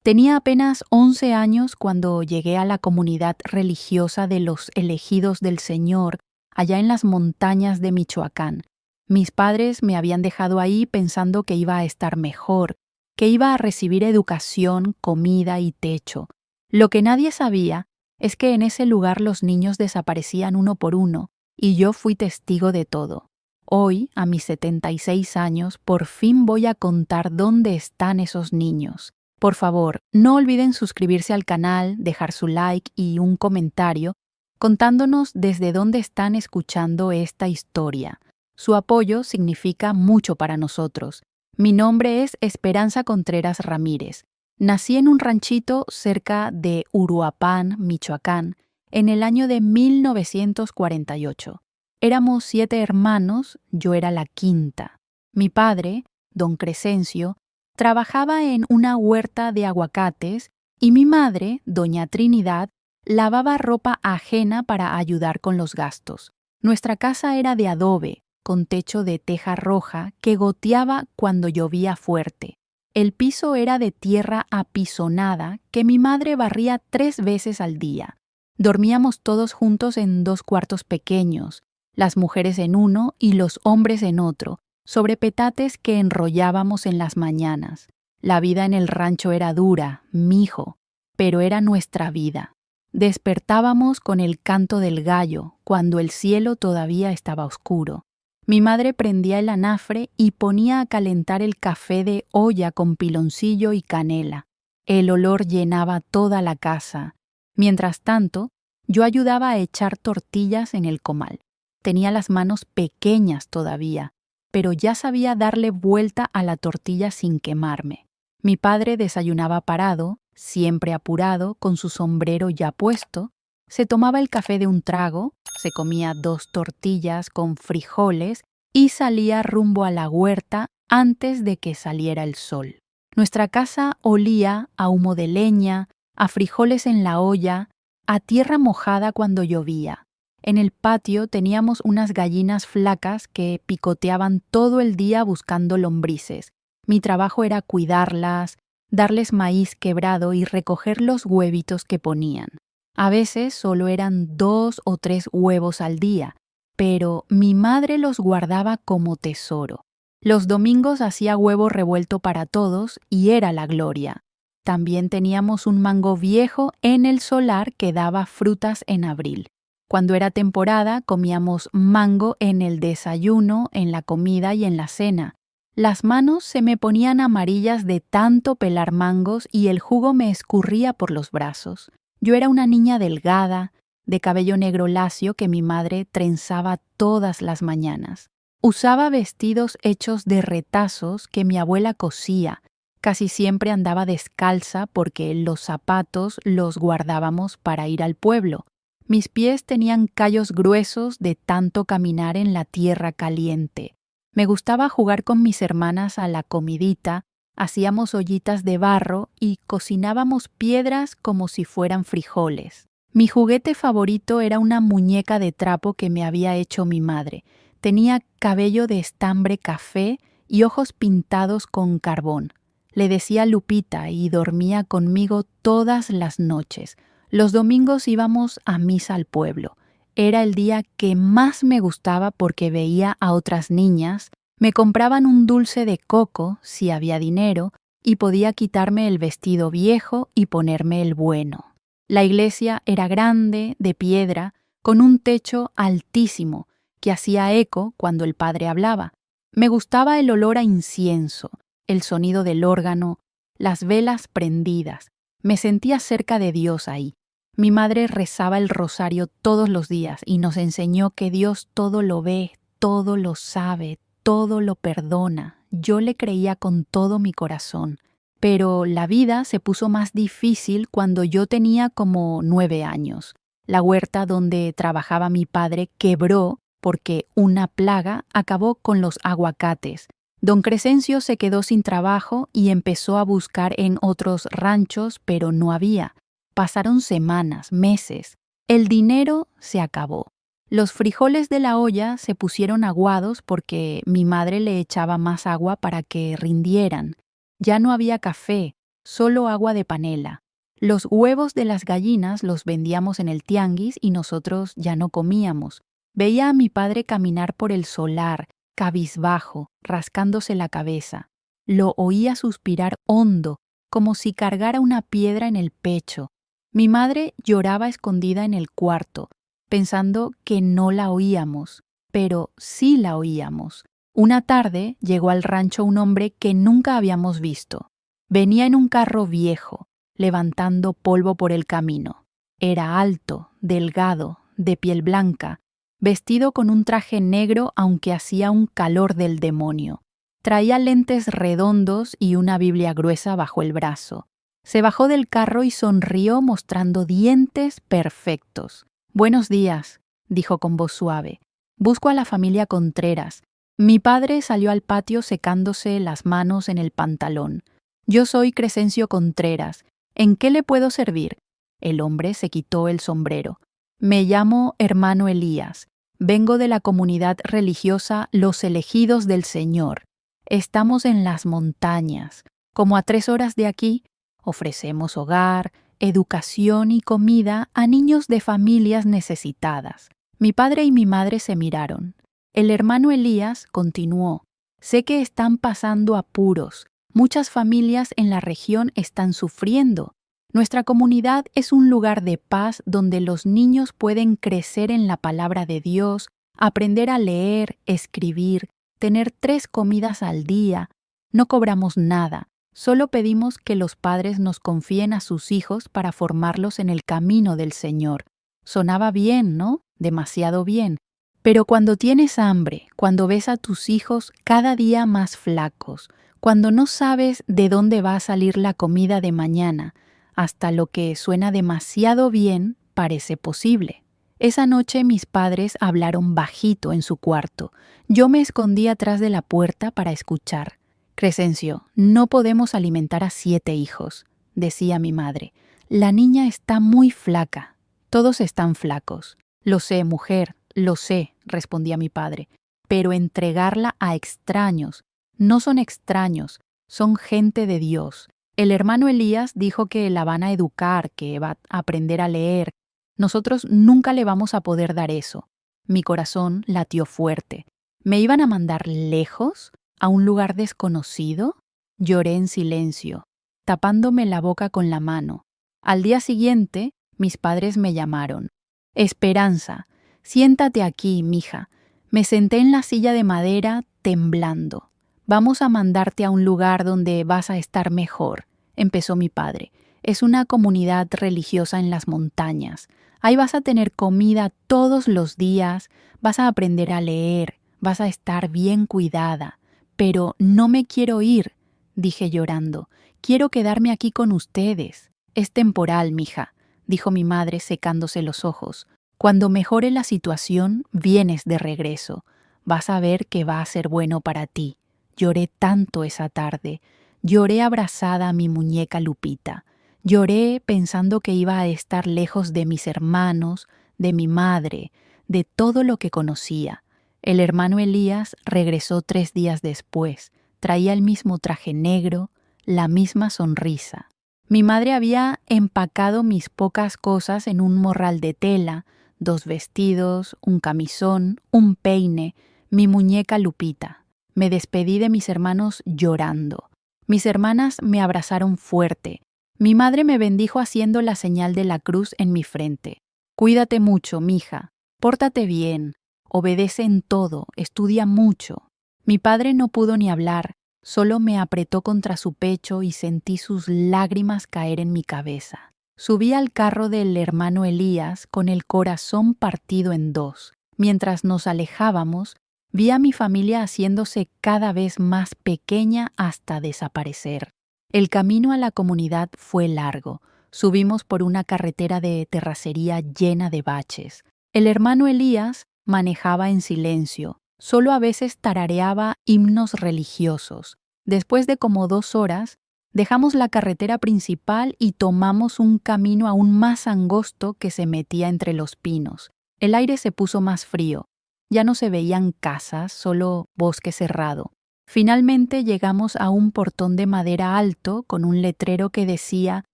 Tenía apenas 11 años cuando llegué a la comunidad religiosa de los Elegidos del Señor, allá en las montañas de Michoacán. Mis padres me habían dejado ahí pensando que iba a estar mejor, que iba a recibir educación, comida y techo. Lo que nadie sabía es que en ese lugar los niños desaparecían uno por uno, y yo fui testigo de todo. Hoy, a mis 76 años, por fin voy a contar dónde están esos niños. Por favor, no olviden suscribirse al canal, dejar su like y un comentario contándonos desde dónde están escuchando esta historia. Su apoyo significa mucho para nosotros. Mi nombre es Esperanza Contreras Ramírez. Nací en un ranchito cerca de Uruapan, Michoacán, en el año de 1948. Éramos 7 hermanos, yo era la quinta. Mi padre, don Crescencio, trabajaba en una huerta de aguacates y mi madre, doña Trinidad, lavaba ropa ajena para ayudar con los gastos. Nuestra casa era de adobe, con techo de teja roja que goteaba cuando llovía fuerte. El piso era de tierra apisonada que mi madre barría 3 veces al día. Dormíamos todos juntos en 2 cuartos pequeños, las mujeres en uno y los hombres en otro, sobre petates que enrollábamos en las mañanas. La vida en el rancho era dura, mijo, pero era nuestra vida. Despertábamos con el canto del gallo, cuando el cielo todavía estaba oscuro. Mi madre prendía el anafre y ponía a calentar el café de olla con piloncillo y canela. El olor llenaba toda la casa. Mientras tanto, yo ayudaba a echar tortillas en el comal. Tenía las manos pequeñas todavía, pero ya sabía darle vuelta a la tortilla sin quemarme. Mi padre desayunaba parado, siempre apurado, con su sombrero ya puesto, se tomaba el café de un trago, se comía 2 tortillas con frijoles y salía rumbo a la huerta antes de que saliera el sol. Nuestra casa olía a humo de leña, a frijoles en la olla, a tierra mojada cuando llovía. En el patio teníamos unas gallinas flacas que picoteaban todo el día buscando lombrices. Mi trabajo era cuidarlas, darles maíz quebrado y recoger los huevitos que ponían. A veces solo eran 2 o 3 huevos al día, pero mi madre los guardaba como tesoro. Los domingos hacía huevo revuelto para todos y era la gloria. También teníamos un mango viejo en el solar que daba frutas en abril. Cuando era temporada, comíamos mango en el desayuno, en la comida y en la cena. Las manos se me ponían amarillas de tanto pelar mangos y el jugo me escurría por los brazos. Yo era una niña delgada, de cabello negro lacio que mi madre trenzaba todas las mañanas. Usaba vestidos hechos de retazos que mi abuela cosía. Casi siempre andaba descalza porque los zapatos los guardábamos para ir al pueblo. Mis pies tenían callos gruesos de tanto caminar en la tierra caliente. Me gustaba jugar con mis hermanas a la comidita, hacíamos ollitas de barro y cocinábamos piedras como si fueran frijoles. Mi juguete favorito era una muñeca de trapo que me había hecho mi madre. Tenía cabello de estambre café y ojos pintados con carbón. Le decía Lupita y dormía conmigo todas las noches. Los domingos íbamos a misa al pueblo. Era el día que más me gustaba porque veía a otras niñas, me compraban un dulce de coco si había dinero y podía quitarme el vestido viejo y ponerme el bueno. La iglesia era grande, de piedra, con un techo altísimo que hacía eco cuando el padre hablaba. Me gustaba el olor a incienso, el sonido del órgano, las velas prendidas. Me sentía cerca de Dios ahí. Mi madre rezaba el rosario todos los días y nos enseñó que Dios todo lo ve, todo lo sabe, todo lo perdona. Yo le creía con todo mi corazón. Pero la vida se puso más difícil cuando yo tenía como 9 años. La huerta donde trabajaba mi padre quebró porque una plaga acabó con los aguacates. Don Crescencio se quedó sin trabajo y empezó a buscar en otros ranchos, pero no había. Pasaron semanas, meses. El dinero se acabó. Los frijoles de la olla se pusieron aguados porque mi madre le echaba más agua para que rindieran. Ya no había café, solo agua de panela. Los huevos de las gallinas los vendíamos en el tianguis y nosotros ya no comíamos. Veía a mi padre caminar por el solar, cabizbajo, rascándose la cabeza. Lo oía suspirar hondo, como si cargara una piedra en el pecho. Mi madre lloraba escondida en el cuarto, pensando que no la oíamos, pero sí la oíamos. Una tarde llegó al rancho un hombre que nunca habíamos visto. Venía en un carro viejo, levantando polvo por el camino. Era alto, delgado, de piel blanca, vestido con un traje negro aunque hacía un calor del demonio. Traía lentes redondos y una Biblia gruesa bajo el brazo. Se bajó del carro y sonrió mostrando dientes perfectos. «Buenos días», dijo con voz suave. «Busco a la familia Contreras». Mi padre salió al patio secándose las manos en el pantalón. «Yo soy Crescencio Contreras. ¿En qué le puedo servir?» El hombre se quitó el sombrero. «Me llamo hermano Elías. Vengo de la comunidad religiosa Los Elegidos del Señor. Estamos en las montañas. Como a 3 horas de aquí, ofrecemos hogar, educación y comida a niños de familias necesitadas». Mi padre y mi madre se miraron. El hermano Elías continuó. «Sé que están pasando apuros. Muchas familias en la región están sufriendo. Nuestra comunidad es un lugar de paz donde los niños pueden crecer en la palabra de Dios, aprender a leer, escribir, tener 3 comidas al día. No cobramos nada, solo pedimos que los padres nos confíen a sus hijos para formarlos en el camino del Señor». Sonaba bien, ¿no? Demasiado bien. Pero cuando tienes hambre, cuando ves a tus hijos cada día más flacos, cuando no sabes de dónde va a salir la comida de mañana, hasta lo que suena demasiado bien parece posible. Esa noche mis padres hablaron bajito en su cuarto. Yo me escondí atrás de la puerta para escuchar. «Crescencio, no podemos alimentar a 7 hijos», decía mi madre. «La niña está muy flaca». «Todos están flacos». «Lo sé, mujer, lo sé», respondía mi padre. «Pero entregarla a extraños. No son extraños, son gente de Dios. El hermano Elías dijo que la van a educar, que va a aprender a leer. Nosotros nunca le vamos a poder dar eso». Mi corazón latió fuerte. ¿Me iban a mandar lejos, a un lugar desconocido? Lloré en silencio, tapándome la boca con la mano. Al día siguiente, mis padres me llamaron. «Esperanza, siéntate aquí, mija». Me senté en la silla de madera, temblando. «Vamos a mandarte a un lugar donde vas a estar mejor», empezó mi padre. «Es una comunidad religiosa en las montañas. Ahí vas a tener comida todos los días, vas a aprender a leer, vas a estar bien cuidada». «Pero no me quiero ir», dije llorando. «Quiero quedarme aquí con ustedes». «Es temporal, mija», dijo mi madre secándose los ojos. «Cuando mejore la situación, vienes de regreso. Vas a ver que va a ser bueno para ti». Lloré tanto esa tarde. Lloré abrazada a mi muñeca Lupita. Lloré pensando que iba a estar lejos de mis hermanos, de mi madre, de todo lo que conocía. El hermano Elías regresó 3 días después. Traía el mismo traje negro, la misma sonrisa. Mi madre había empacado mis pocas cosas en un morral de tela, 2 vestidos, un camisón, un peine, mi muñeca Lupita. Me despedí de mis hermanos llorando. Mis hermanas me abrazaron fuerte. Mi madre me bendijo haciendo la señal de la cruz en mi frente. «Cuídate mucho, mija. Pórtate bien. Obedece en todo. Estudia mucho». Mi padre no pudo ni hablar. Solo me apretó contra su pecho y sentí sus lágrimas caer en mi cabeza. Subí al carro del hermano Elías con el corazón partido en 2. Mientras nos alejábamos, vi a mi familia haciéndose cada vez más pequeña hasta desaparecer. El camino a la comunidad fue largo. Subimos por una carretera de terracería llena de baches. El hermano Elías manejaba en silencio. Solo a veces tarareaba himnos religiosos. Después de como 2 horas, dejamos la carretera principal y tomamos un camino aún más angosto que se metía entre los pinos. El aire se puso más frío. Ya no se veían casas, solo bosque cerrado. Finalmente llegamos a un portón de madera alto con un letrero que decía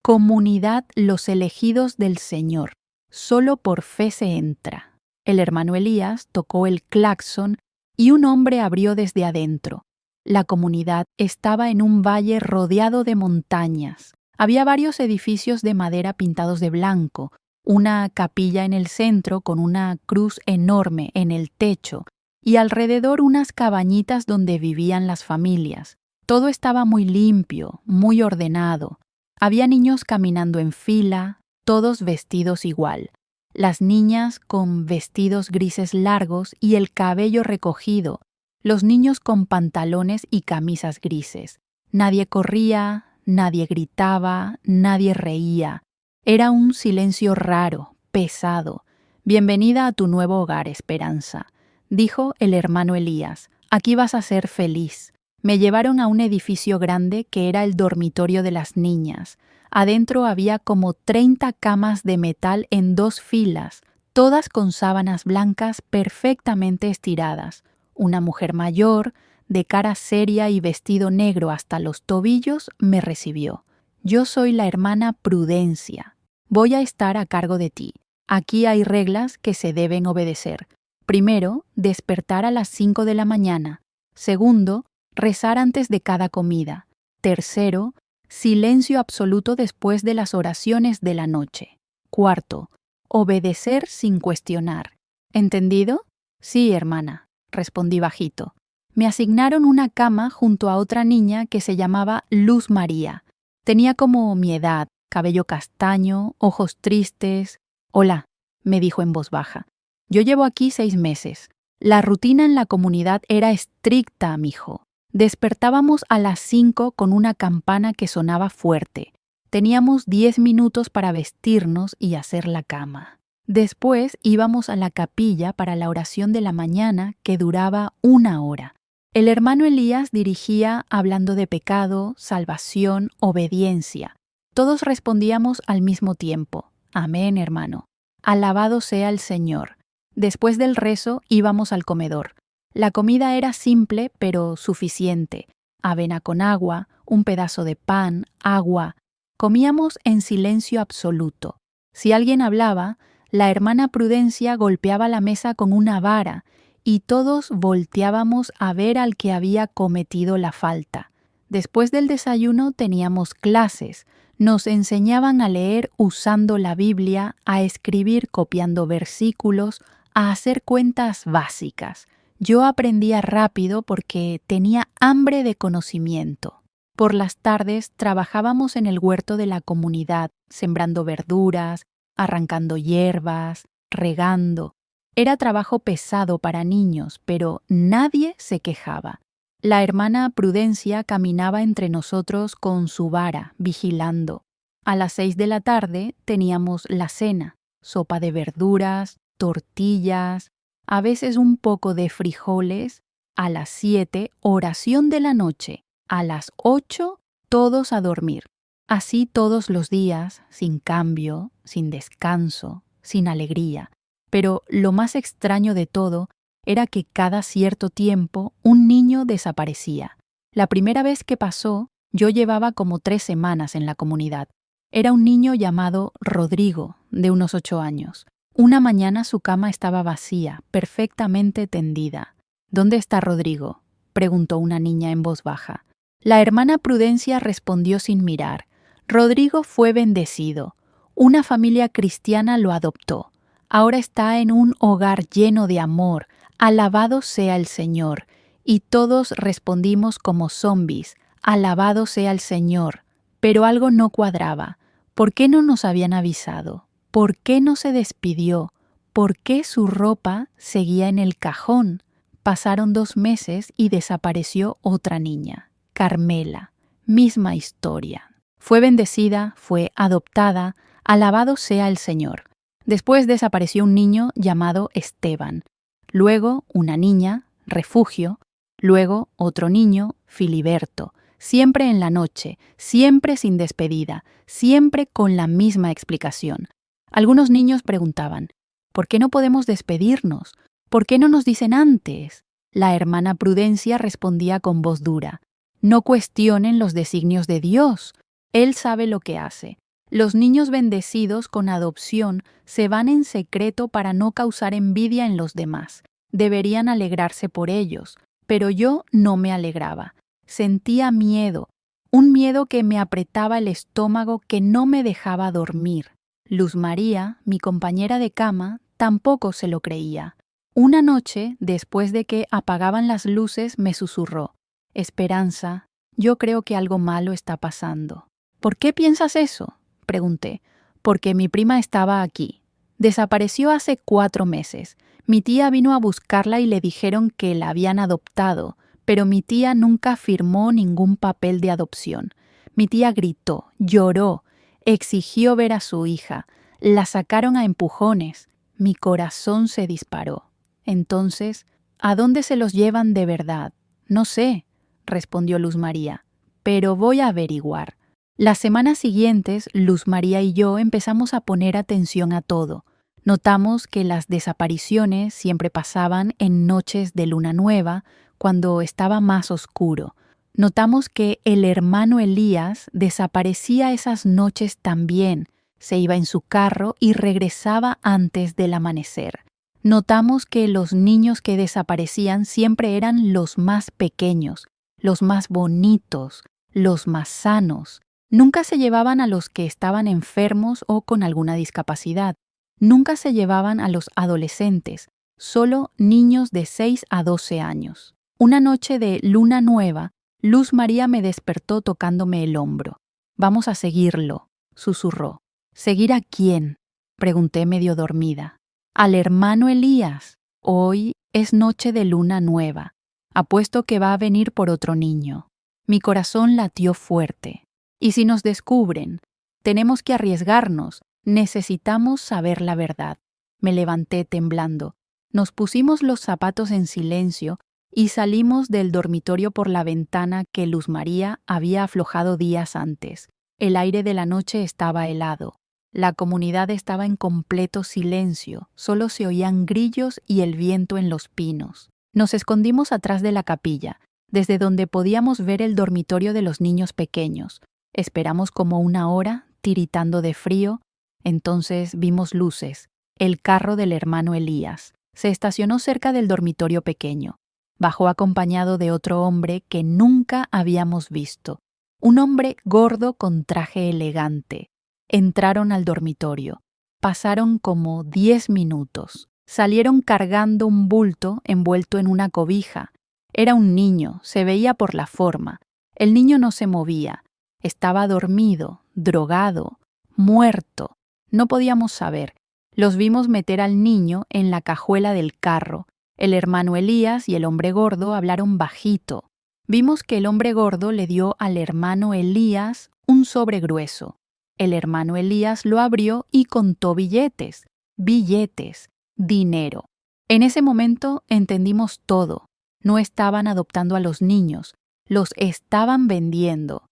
Comunidad Los Elegidos del Señor. Solo por fe se entra. El hermano Elías tocó el claxon y un hombre abrió desde adentro. La comunidad estaba en un valle rodeado de montañas. Había varios edificios de madera pintados de blanco, una capilla en el centro con una cruz enorme en el techo y alrededor unas cabañitas donde vivían las familias. Todo estaba muy limpio, muy ordenado. Había niños caminando en fila, todos vestidos igual. Las niñas con vestidos grises largos y el cabello recogido, los niños con pantalones y camisas grises. Nadie corría, nadie gritaba, nadie reía. Era un silencio raro, pesado. Bienvenida a tu nuevo hogar, Esperanza, dijo el hermano Elías. Aquí vas a ser feliz. Me llevaron a un edificio grande que era el dormitorio de las niñas. Adentro había como 30 camas de metal en 2 filas, todas con sábanas blancas perfectamente estiradas. Una mujer mayor, de cara seria y vestido negro hasta los tobillos, me recibió. Yo soy la hermana Prudencia. Voy a estar a cargo de ti. Aquí hay reglas que se deben obedecer. Primero, despertar a las 5 de la mañana. Segundo, rezar antes de cada comida. Tercero, silencio absoluto después de las oraciones de la noche. Cuarto, obedecer sin cuestionar. ¿Entendido? Sí, hermana, respondí bajito. Me asignaron una cama junto a otra niña que se llamaba Luz María. Tenía como mi edad, cabello castaño, ojos tristes. Hola, me dijo en voz baja. Yo llevo aquí 6 meses. La rutina en la comunidad era estricta, mijo. Despertábamos a las 5 con una campana que sonaba fuerte. Teníamos 10 minutos para vestirnos y hacer la cama. Después íbamos a la capilla para la oración de la mañana que duraba 1 hora. El hermano Elías dirigía hablando de pecado, salvación, obediencia. Todos respondíamos al mismo tiempo. Amén, hermano. Alabado sea el Señor. Después del rezo íbamos al comedor. La comida era simple pero suficiente. Avena con agua, un pedazo de pan, agua. Comíamos en silencio absoluto. Si alguien hablaba, la hermana Prudencia golpeaba la mesa con una vara y todos volteábamos a ver al que había cometido la falta. Después del desayuno teníamos clases. Nos enseñaban a leer usando la Biblia, a escribir copiando versículos, a hacer cuentas básicas. Yo aprendía rápido porque tenía hambre de conocimiento. Por las tardes trabajábamos en el huerto de la comunidad, sembrando verduras, arrancando hierbas, regando. Era trabajo pesado para niños, pero nadie se quejaba. La hermana Prudencia caminaba entre nosotros con su vara, vigilando. A las 6 de la tarde teníamos la cena, sopa de verduras, tortillas, a veces un poco de frijoles. A las 7, oración de la noche. A las 8, todos a dormir. Así todos los días, sin cambio, sin descanso, sin alegría. Pero lo más extraño de todo era que cada cierto tiempo un niño desaparecía. La primera vez que pasó, yo llevaba como 3 semanas en la comunidad. Era un niño llamado Rodrigo, de unos 8 años. Una mañana su cama estaba vacía, perfectamente tendida. ¿Dónde está Rodrigo?, preguntó una niña en voz baja. La hermana Prudencia respondió sin mirar. Rodrigo fue bendecido. Una familia cristiana lo adoptó. Ahora está en un hogar lleno de amor. Alabado sea el Señor. Y todos respondimos como zombis. Alabado sea el Señor. Pero algo no cuadraba. ¿Por qué no nos habían avisado? ¿Por qué no se despidió? ¿Por qué su ropa seguía en el cajón? Pasaron 2 meses y desapareció otra niña, Carmela. Misma historia. Fue bendecida, fue adoptada. Alabado sea el Señor. Después desapareció un niño llamado Esteban. Luego una niña, Refugio. Luego otro niño, Filiberto. Siempre en la noche, siempre sin despedida, siempre con la misma explicación. Algunos niños preguntaban, ¿por qué no podemos despedirnos? ¿Por qué no nos dicen antes? La hermana Prudencia respondía con voz dura: «No cuestionen los designios de Dios. Él sabe lo que hace. Los niños bendecidos con adopción se van en secreto para no causar envidia en los demás. Deberían alegrarse por ellos, pero yo no me alegraba. Sentía miedo, un miedo que me apretaba el estómago, que no me dejaba dormir». Luz María, mi compañera de cama, tampoco se lo creía. Una noche, después de que apagaban las luces, me susurró: «Esperanza, yo creo que algo malo está pasando». «¿Por qué piensas eso?», pregunté. «Porque mi prima estaba aquí. Desapareció hace 4 meses. Mi tía vino a buscarla y le dijeron que la habían adoptado, pero mi tía nunca firmó ningún papel de adopción. Mi tía gritó, lloró, exigió ver a su hija. La sacaron a empujones. Mi corazón se disparó. Entonces, ¿a dónde se los llevan de verdad?». «No sé», respondió Luz María, «pero voy a averiguar». Las semanas siguientes, Luz María y yo empezamos a poner atención a todo. Notamos que las desapariciones siempre pasaban en noches de luna nueva, cuando estaba más oscuro. Notamos que el hermano Elías desaparecía esas noches también. Se iba en su carro y regresaba antes del amanecer. Notamos que los niños que desaparecían siempre eran los más pequeños, los más bonitos, los más sanos. Nunca se llevaban a los que estaban enfermos o con alguna discapacidad. Nunca se llevaban a los adolescentes, solo niños de 6 a 12 años. Una noche de luna nueva, Luz María me despertó tocándome el hombro. «Vamos a seguirlo», susurró. «¿Seguir a quién?», pregunté medio dormida. «Al hermano Elías. Hoy es noche de luna nueva. Apuesto que va a venir por otro niño». Mi corazón latió fuerte. «¿Y si nos descubren? Tenemos que arriesgarnos. Necesitamos saber la verdad». Me levanté temblando. Nos pusimos los zapatos en silencio y salimos del dormitorio por la ventana que Luz María había aflojado días antes. El aire de la noche estaba helado. La comunidad estaba en completo silencio, solo se oían grillos y el viento en los pinos. Nos escondimos atrás de la capilla, desde donde podíamos ver el dormitorio de los niños pequeños. Esperamos como 1 hora, tiritando de frío. Entonces vimos luces, el carro del hermano Elías. Se estacionó cerca del dormitorio pequeño. Bajó acompañado de otro hombre que nunca habíamos visto, un hombre gordo con traje elegante. Entraron al dormitorio. Pasaron como 10 minutos. Salieron cargando un bulto envuelto en una cobija. Era un niño, se veía por la forma. El niño no se movía. Estaba dormido, drogado, muerto. No podíamos saber. Los vimos meter al niño en la cajuela del carro. El hermano Elías y el hombre gordo hablaron bajito. Vimos que el hombre gordo le dio al hermano Elías un sobre grueso. El hermano Elías lo abrió y contó billetes, dinero. En ese momento entendimos todo. No estaban adoptando a los niños, los estaban vendiendo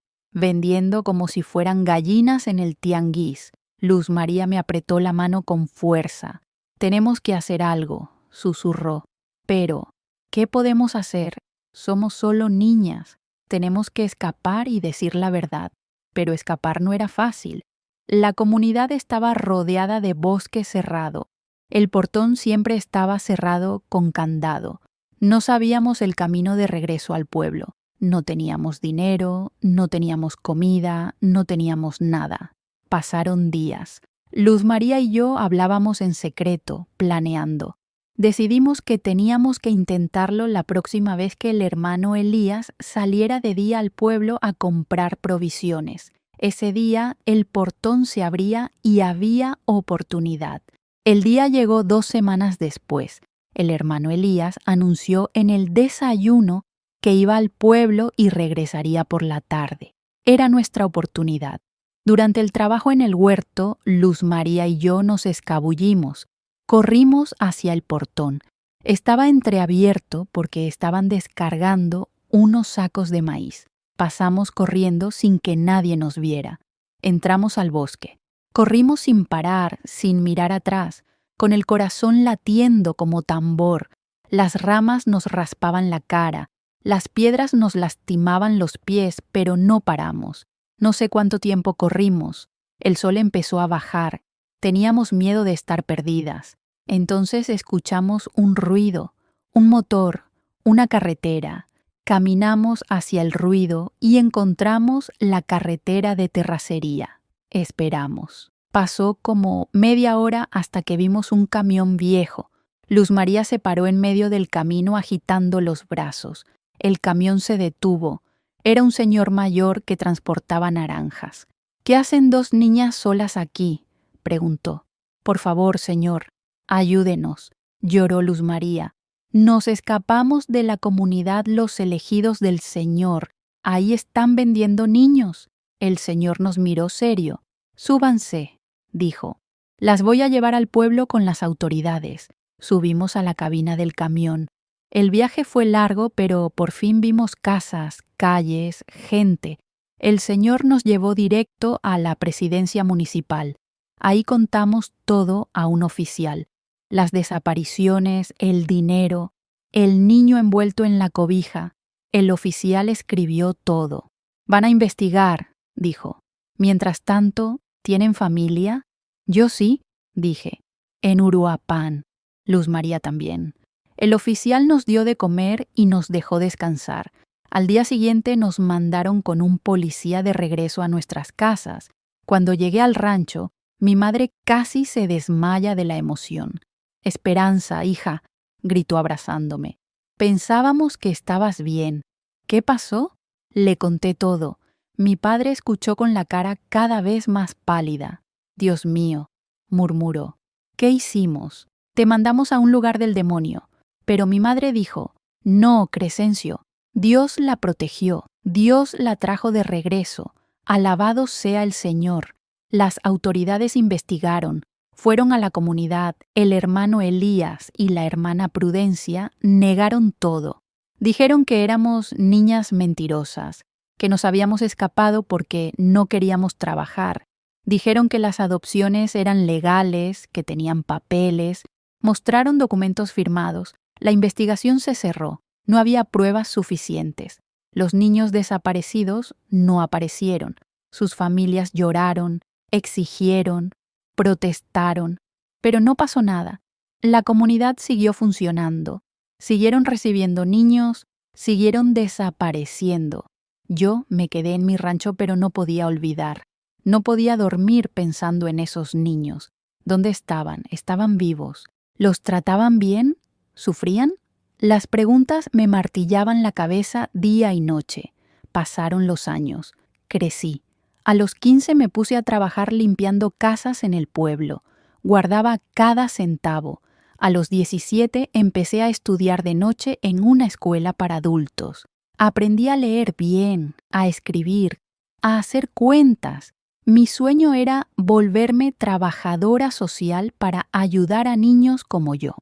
como si fueran gallinas en el tianguis. Luz María me apretó la mano con fuerza. «Tenemos que hacer algo», susurró. «Pero, ¿qué podemos hacer? Somos solo niñas. Tenemos que escapar y decir la verdad». Pero escapar no era fácil. La comunidad estaba rodeada de bosque cerrado. El portón siempre estaba cerrado con candado. No sabíamos el camino de regreso al pueblo. No teníamos dinero, no teníamos comida, no teníamos nada. Pasaron días. Luz María y yo hablábamos en secreto, planeando. Decidimos que teníamos que intentarlo la próxima vez que el hermano Elías saliera de día al pueblo a comprar provisiones. Ese día el portón se abría y había oportunidad. El día llegó 2 semanas después. El hermano Elías anunció en el desayuno que iba al pueblo y regresaría por la tarde. Era nuestra oportunidad. Durante el trabajo en el huerto, Luz María y yo nos escabullimos. Corrimos hacia el portón. Estaba entreabierto porque estaban descargando unos sacos de maíz. Pasamos corriendo sin que nadie nos viera. Entramos al bosque. Corrimos sin parar, sin mirar atrás, con el corazón latiendo como tambor. Las ramas nos raspaban la cara, las piedras nos lastimaban los pies, pero no paramos. No sé cuánto tiempo corrimos. El sol empezó a bajar. Teníamos miedo de estar perdidas. Entonces escuchamos un ruido, un motor, una carretera. Caminamos hacia el ruido y encontramos la carretera de terracería. Esperamos. Pasó como media hora hasta que vimos un camión viejo. Luz María se paró en medio del camino agitando los brazos. El camión se detuvo. Era un señor mayor que transportaba naranjas. ¿Qué hacen dos niñas solas aquí?, preguntó. Por favor, señor, ayúdenos, lloró Luz María. Nos escapamos de la comunidad Los Elegidos del Señor. Ahí están vendiendo niños. El señor nos miró serio. Súbanse, dijo. Las voy a llevar al pueblo con las autoridades. Subimos a la cabina del camión. El viaje fue largo, pero por fin vimos casas, calles, gente. El señor nos llevó directo a la presidencia municipal. Ahí contamos todo a un oficial. Las desapariciones, el dinero, el niño envuelto en la cobija. El oficial escribió todo. Van a investigar, dijo. Mientras tanto, ¿tienen familia? Yo sí, dije. En Uruapan. Luz María también. El oficial nos dio de comer y nos dejó descansar. Al día siguiente nos mandaron con un policía de regreso a nuestras casas. Cuando llegué al rancho, mi madre casi se desmaya de la emoción. Esperanza, hija, gritó abrazándome. Pensábamos que estabas bien. ¿Qué pasó? Le conté todo. Mi padre escuchó con la cara cada vez más pálida. Dios mío, murmuró. ¿Qué hicimos? Te mandamos a un lugar del demonio. Pero mi madre dijo, no, Crescencio, Dios la protegió, Dios la trajo de regreso. Alabado sea el Señor. Las autoridades investigaron, fueron a la comunidad, el hermano Elías y la hermana Prudencia negaron todo. Dijeron que éramos niñas mentirosas, que nos habíamos escapado porque no queríamos trabajar. Dijeron que las adopciones eran legales, que tenían papeles, mostraron documentos firmados. La investigación se cerró, no había pruebas suficientes. Los niños desaparecidos no aparecieron. Sus familias lloraron, exigieron, protestaron, pero no pasó nada. La comunidad siguió funcionando. Siguieron recibiendo niños, siguieron desapareciendo. Yo me quedé en mi rancho, pero no podía olvidar. No podía dormir pensando en esos niños. ¿Dónde estaban? ¿Estaban vivos? ¿Los trataban bien? ¿Sufrían? Las preguntas me martillaban la cabeza día y noche. Pasaron los años. Crecí. A los 15 me puse a trabajar limpiando casas en el pueblo. Guardaba cada centavo. A los 17 empecé a estudiar de noche en una escuela para adultos. Aprendí a leer bien, a escribir, a hacer cuentas. Mi sueño era volverme trabajadora social para ayudar a niños como yo.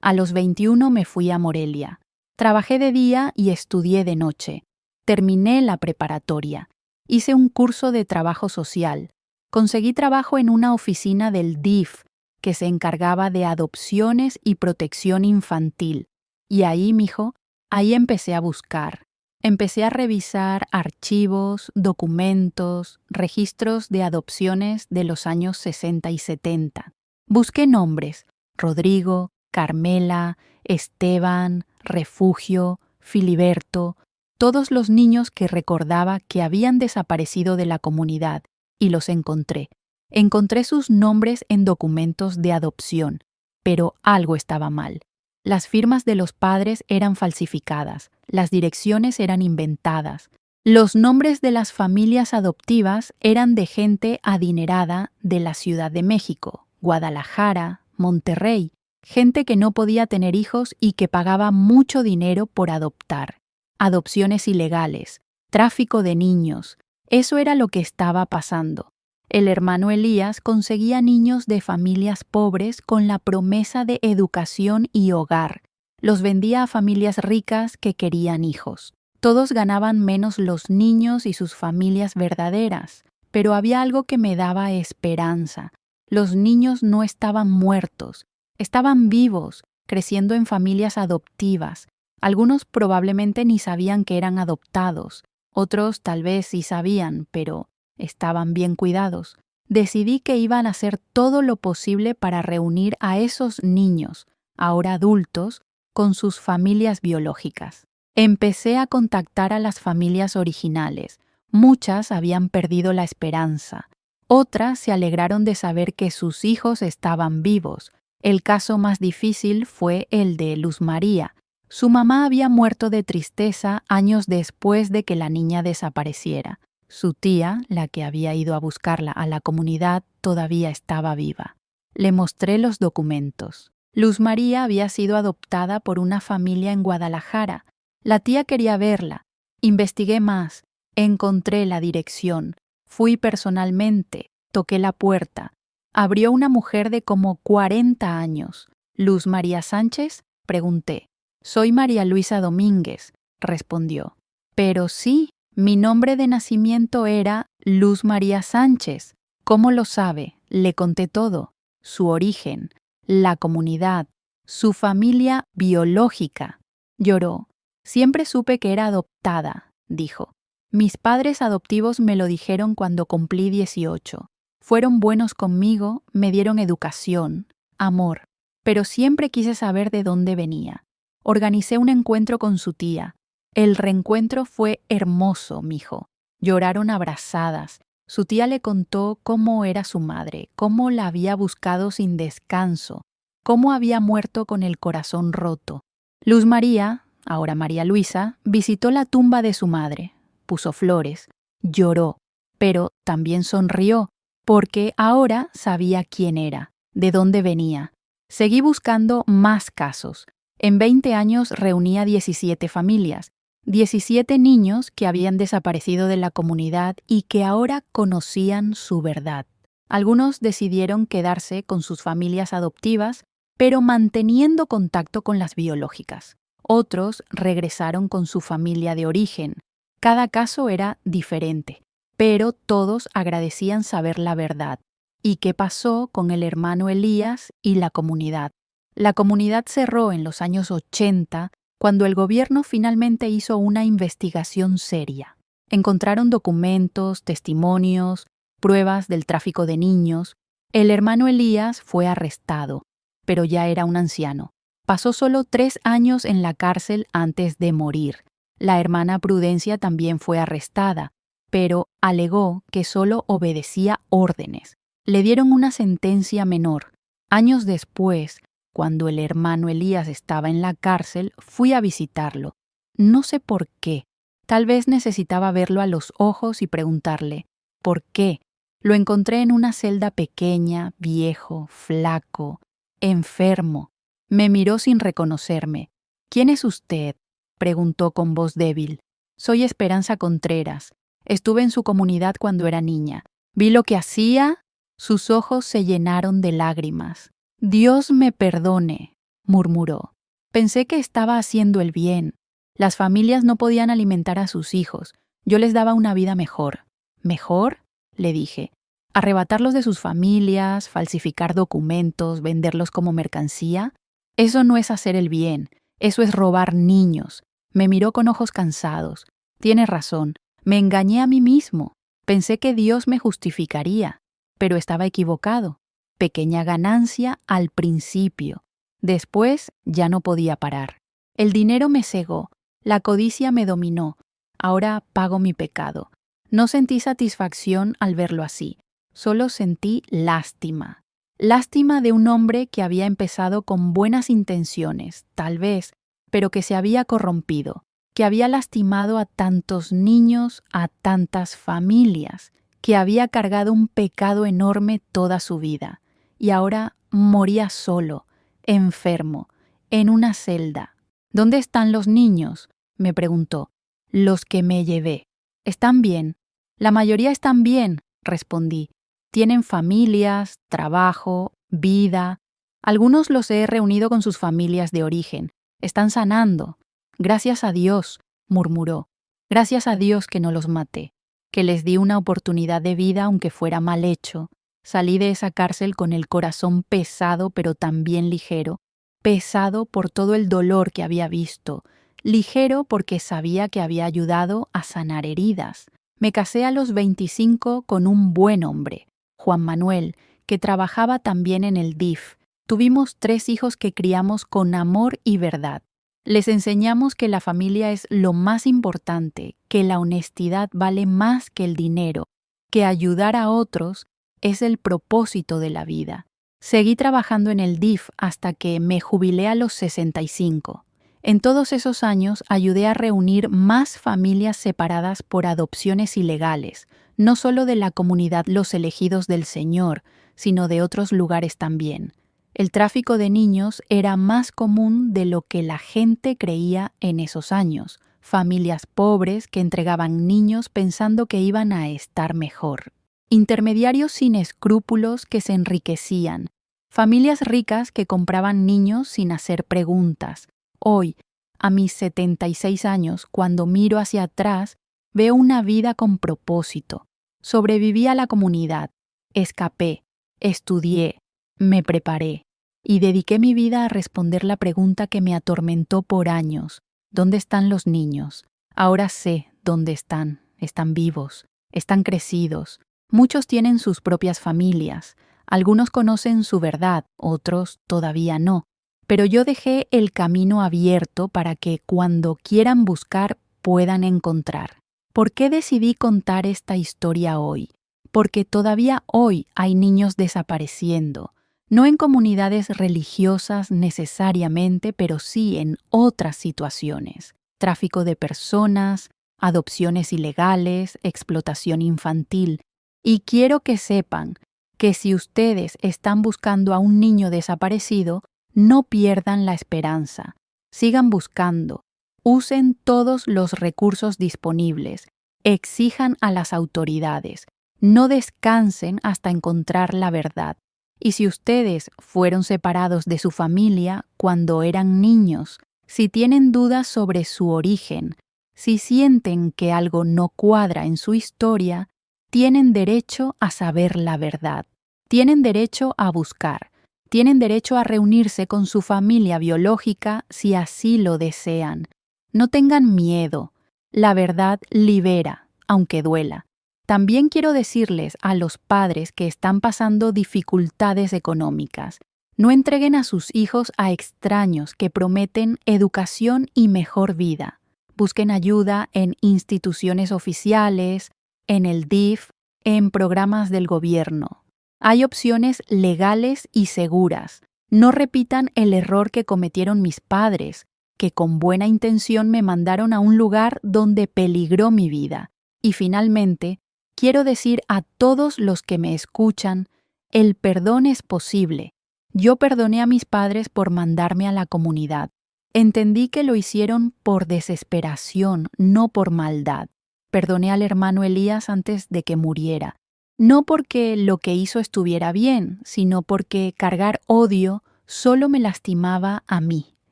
A los 21 me fui a Morelia. Trabajé de día y estudié de noche. Terminé la preparatoria. Hice un curso de trabajo social. Conseguí trabajo en una oficina del DIF, que se encargaba de adopciones y protección infantil. Y ahí, mijo, ahí empecé a buscar. Empecé a revisar archivos, documentos, registros de adopciones de los años 60 y 70. Busqué nombres: Rodrigo, Carmela, Esteban, Refugio, Filiberto, todos los niños que recordaba que habían desaparecido de la comunidad, y los encontré. Encontré sus nombres en documentos de adopción, pero algo estaba mal. Las firmas de los padres eran falsificadas, las direcciones eran inventadas. Los nombres de las familias adoptivas eran de gente adinerada de la Ciudad de México, Guadalajara, Monterrey, gente que no podía tener hijos y que pagaba mucho dinero por adoptar. Adopciones ilegales, tráfico de niños, eso era lo que estaba pasando. El hermano Elías conseguía niños de familias pobres con la promesa de educación y hogar. Los vendía a familias ricas que querían hijos. Todos ganaban menos los niños y sus familias verdaderas, pero había algo que me daba esperanza. Los niños no estaban muertos, estaban vivos, creciendo en familias adoptivas. Algunos probablemente ni sabían que eran adoptados, otros tal vez sí sabían, pero estaban bien cuidados. Decidí que iban a hacer todo lo posible para reunir a esos niños, ahora adultos, con sus familias biológicas. Empecé a contactar a las familias originales. Muchas habían perdido la esperanza. Otras se alegraron de saber que sus hijos estaban vivos. El caso más difícil fue el de Luz María. Su mamá había muerto de tristeza años después de que la niña desapareciera. Su tía, la que había ido a buscarla a la comunidad, todavía estaba viva. Le mostré los documentos. Luz María había sido adoptada por una familia en Guadalajara. La tía quería verla. Investigué más. Encontré la dirección. Fui personalmente. Toqué la puerta. Abrió una mujer de como 40 años. ¿Luz María Sánchez? Pregunté. Soy María Luisa Domínguez, respondió. Pero sí, mi nombre de nacimiento era Luz María Sánchez. ¿Cómo lo sabe? Le conté todo. Su origen, la comunidad, su familia biológica. Lloró. Siempre supe que era adoptada, dijo. Mis padres adoptivos me lo dijeron cuando cumplí 18. Fueron buenos conmigo, me dieron educación, amor, pero siempre quise saber de dónde venía. Organicé un encuentro con su tía. El reencuentro fue hermoso, mijo. Lloraron abrazadas. Su tía le contó cómo era su madre, cómo la había buscado sin descanso, cómo había muerto con el corazón roto. Luz María, ahora María Luisa, visitó la tumba de su madre, puso flores, lloró, pero también sonrió, porque ahora sabía quién era, de dónde venía. Seguí buscando más casos. En 20 años reunía 17 familias, 17 niños que habían desaparecido de la comunidad y que ahora conocían su verdad. Algunos decidieron quedarse con sus familias adoptivas, pero manteniendo contacto con las biológicas. Otros regresaron con su familia de origen. Cada caso era diferente, pero todos agradecían saber la verdad. ¿Y qué pasó con el hermano Elías y la comunidad? La comunidad cerró en los años 80 cuando el gobierno finalmente hizo una investigación seria. Encontraron documentos, testimonios, pruebas del tráfico de niños. El hermano Elías fue arrestado, pero ya era un anciano. Pasó solo 3 años en la cárcel antes de morir. La hermana Prudencia también fue arrestada, pero alegó que solo obedecía órdenes. Le dieron una sentencia menor. Años después, cuando el hermano Elías estaba en la cárcel, fui a visitarlo. No sé por qué. Tal vez necesitaba verlo a los ojos y preguntarle, ¿por qué? Lo encontré en una celda pequeña, viejo, flaco, enfermo. Me miró sin reconocerme. ¿Quién es usted?, preguntó con voz débil. Soy Esperanza Contreras. Estuve en su comunidad cuando era niña. Vi lo que hacía. Sus ojos se llenaron de lágrimas. Dios me perdone, murmuró. Pensé que estaba haciendo el bien. Las familias no podían alimentar a sus hijos. Yo les daba una vida mejor. ¿Mejor?, le dije. ¿Arrebatarlos de sus familias, falsificar documentos, venderlos como mercancía? Eso no es hacer el bien. Eso es robar niños. Me miró con ojos cansados. Tienes razón. Me engañé a mí mismo. Pensé que Dios me justificaría, pero estaba equivocado. Pequeña ganancia al principio. Después ya no podía parar. El dinero me cegó. La codicia me dominó. Ahora pago mi pecado. No sentí satisfacción al verlo así. Solo sentí lástima. Lástima de un hombre que había empezado con buenas intenciones, tal vez, pero que se había corrompido, que había lastimado a tantos niños, a tantas familias, que había cargado un pecado enorme toda su vida. Y ahora moría solo, enfermo, en una celda. ¿Dónde están los niños?, me preguntó. Los que me llevé. ¿Están bien? La mayoría están bien, respondí. Tienen familias, trabajo, vida. Algunos los he reunido con sus familias de origen. Están sanando. Gracias a Dios, murmuró. Gracias a Dios que no los maté, que les di una oportunidad de vida aunque fuera mal hecho. Salí de esa cárcel con el corazón pesado pero también ligero, pesado por todo el dolor que había visto, ligero porque sabía que había ayudado a sanar heridas. Me casé a los 25 con un buen hombre, Juan Manuel, que trabajaba también en el DIF. Tuvimos 3 hijos que criamos con amor y verdad. Les enseñamos que la familia es lo más importante, que la honestidad vale más que el dinero, que ayudar a otros es el propósito de la vida. Seguí trabajando en el DIF hasta que me jubilé a los 65. En todos esos años ayudé a reunir más familias separadas por adopciones ilegales, no solo de la comunidad Los Elegidos del Señor, sino de otros lugares también. El tráfico de niños era más común de lo que la gente creía en esos años. Familias pobres que entregaban niños pensando que iban a estar mejor. Intermediarios sin escrúpulos que se enriquecían. Familias ricas que compraban niños sin hacer preguntas. Hoy, a mis 76 años, cuando miro hacia atrás, veo una vida con propósito. Sobreviví a la comunidad, escapé, estudié, me preparé y dediqué mi vida a responder la pregunta que me atormentó por años. ¿Dónde están los niños? Ahora sé dónde están. Están vivos, están crecidos. Muchos tienen sus propias familias. Algunos conocen su verdad, otros todavía no. Pero yo dejé el camino abierto para que cuando quieran buscar puedan encontrar. ¿Por qué decidí contar esta historia hoy? Porque todavía hoy hay niños desapareciendo, no en comunidades religiosas necesariamente, pero sí en otras situaciones. Tráfico de personas, adopciones ilegales, explotación infantil. Y quiero que sepan que si ustedes están buscando a un niño desaparecido, no pierdan la esperanza. Sigan buscando. Usen todos los recursos disponibles. Exijan a las autoridades. No descansen hasta encontrar la verdad. Y si ustedes fueron separados de su familia cuando eran niños, si tienen dudas sobre su origen, si sienten que algo no cuadra en su historia, tienen derecho a saber la verdad. Tienen derecho a buscar. Tienen derecho a reunirse con su familia biológica si así lo desean. No tengan miedo. La verdad libera, aunque duela. También quiero decirles a los padres que están pasando dificultades económicas, no entreguen a sus hijos a extraños que prometen educación y mejor vida. Busquen ayuda en instituciones oficiales, en el DIF, en programas del gobierno. Hay opciones legales y seguras. No repitan el error que cometieron mis padres, que con buena intención me mandaron a un lugar donde peligró mi vida. Y finalmente, quiero decir a todos los que me escuchan, el perdón es posible. Yo perdoné a mis padres por mandarme a la comunidad. Entendí que lo hicieron por desesperación, no por maldad. Perdoné al hermano Elías antes de que muriera. No porque lo que hizo estuviera bien, sino porque cargar odio solo me lastimaba a mí.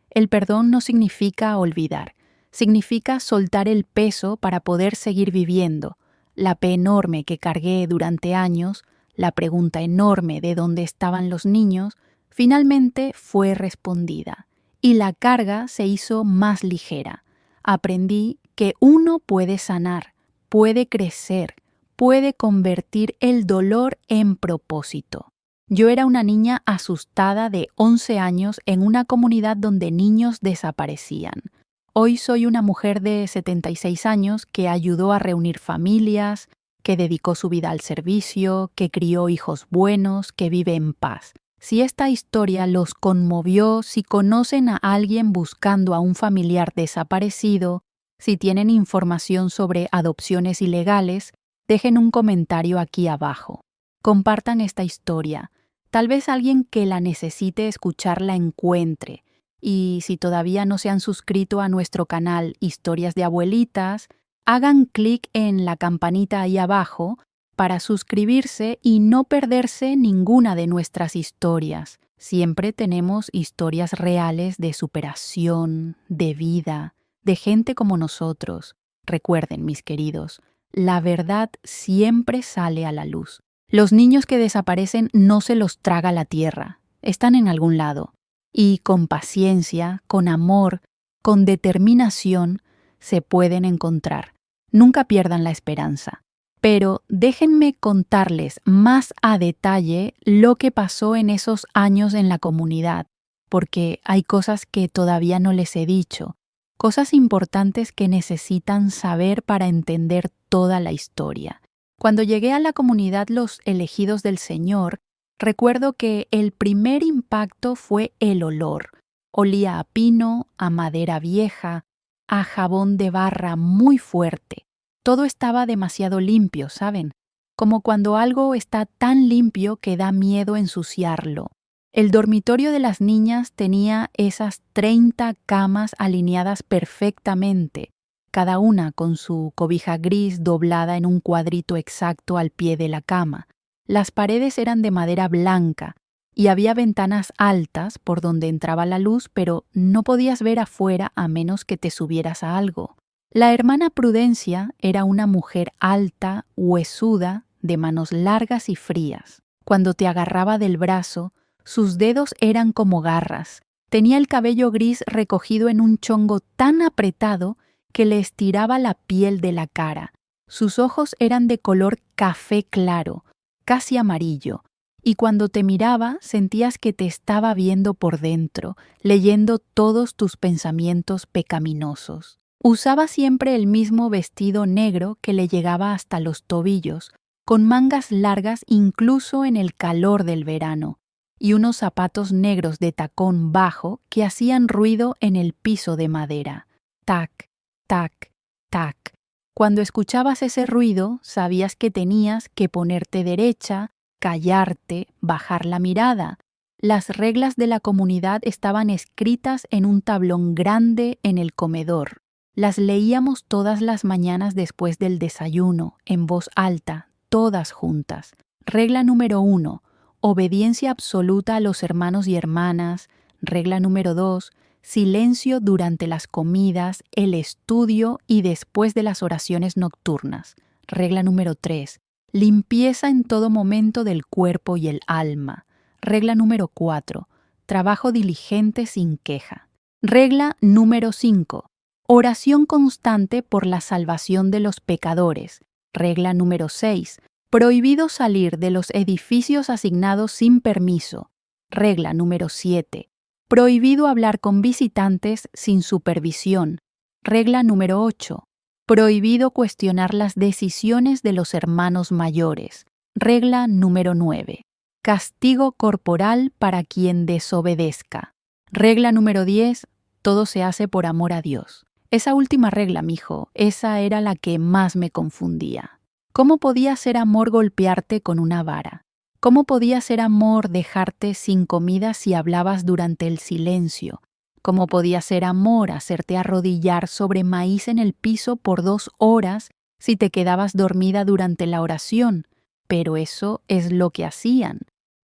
El perdón no significa olvidar, significa soltar el peso para poder seguir viviendo. La pe enorme que cargué durante años, la pregunta enorme de dónde estaban los niños, finalmente fue respondida. Y la carga se hizo más ligera. Aprendí que uno puede sanar, puede crecer, puede convertir el dolor en propósito. Yo era una niña asustada de 11 años en una comunidad donde niños desaparecían. Hoy soy una mujer de 76 años que ayudó a reunir familias, que dedicó su vida al servicio, que crió hijos buenos, que vive en paz. Si esta historia los conmovió, si conocen a alguien buscando a un familiar desaparecido, si tienen información sobre adopciones ilegales, dejen un comentario aquí abajo. Compartan esta historia. Tal vez alguien que la necesite escuchar la encuentre. Y si todavía no se han suscrito a nuestro canal Historias de Abuelitas, hagan clic en la campanita ahí abajo para suscribirse y no perderse ninguna de nuestras historias. Siempre tenemos historias reales de superación, de vida, de gente como nosotros. Recuerden, mis queridos, la verdad siempre sale a la luz. Los niños que desaparecen no se los traga la tierra. Están en algún lado. Y con paciencia, con amor, con determinación, se pueden encontrar. Nunca pierdan la esperanza. Pero déjenme contarles más a detalle lo que pasó en esos años en la comunidad, porque hay cosas que todavía no les he dicho, cosas importantes que necesitan saber para entender toda la historia. Cuando llegué a la comunidad Los Elegidos del Señor, recuerdo que el primer impacto fue el olor. Olía a pino, a madera vieja, a jabón de barra muy fuerte. Todo estaba demasiado limpio, ¿saben? Como cuando algo está tan limpio que da miedo ensuciarlo. El dormitorio de las niñas tenía esas 30 camas alineadas perfectamente, cada una con su cobija gris doblada en un cuadrito exacto al pie de la cama. Las paredes eran de madera blanca y había ventanas altas por donde entraba la luz, pero no podías ver afuera a menos que te subieras a algo. La hermana Prudencia era una mujer alta, huesuda, de manos largas y frías. Cuando te agarraba del brazo, sus dedos eran como garras. Tenía el cabello gris recogido en un chongo tan apretado que le estiraba la piel de la cara. Sus ojos eran de color café claro, casi amarillo, y cuando te miraba sentías que te estaba viendo por dentro, leyendo todos tus pensamientos pecaminosos. Usaba siempre el mismo vestido negro que le llegaba hasta los tobillos, con mangas largas incluso en el calor del verano, y unos zapatos negros de tacón bajo que hacían ruido en el piso de madera. Tac, tac, tac. Cuando escuchabas ese ruido, sabías que tenías que ponerte derecha, callarte, bajar la mirada. Las reglas de la comunidad estaban escritas en un tablón grande en el comedor. Las leíamos todas las mañanas después del desayuno, en voz alta, todas juntas. Regla número 1. Obediencia absoluta a los hermanos y hermanas. Regla número 2. Silencio durante las comidas, el estudio y después de las oraciones nocturnas. Regla número 3. Limpieza en todo momento del cuerpo y el alma. Regla número 4. Trabajo diligente sin queja. Regla número 5. Oración constante por la salvación de los pecadores. Regla número 6. Prohibido salir de los edificios asignados sin permiso. Regla número 7. Prohibido hablar con visitantes sin supervisión. Regla número 8. Prohibido cuestionar las decisiones de los hermanos mayores. Regla número 9. Castigo corporal para quien desobedezca. Regla número 10. Todo se hace por amor a Dios. Esa última regla, mijo, esa era la que más me confundía. ¿Cómo podía ser amor golpearte con una vara? ¿Cómo podía ser amor dejarte sin comida si hablabas durante el silencio? ¿Cómo podía ser amor hacerte arrodillar sobre maíz en el piso por 2 horas si te quedabas dormida durante la oración? Pero eso es lo que hacían.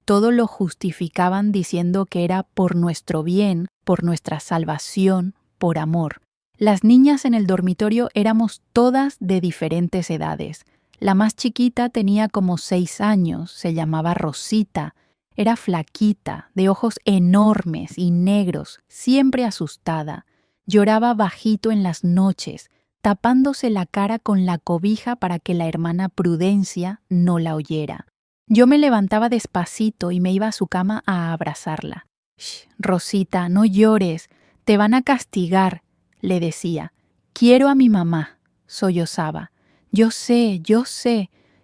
Todo lo justificaban diciendo que era por nuestro bien, por nuestra salvación, por amor. Las niñas en el dormitorio éramos todas de diferentes edades. La más chiquita tenía como 6 años, se llamaba Rosita. Era flaquita, de ojos enormes y negros, siempre asustada. Lloraba bajito en las noches, tapándose la cara con la cobija para que la hermana Prudencia no la oyera. Yo me levantaba despacito y me iba a su cama a abrazarla. «Shh, Rosita, no llores, te van a castigar», le decía. «Quiero a mi mamá», sollozaba. Yo sé,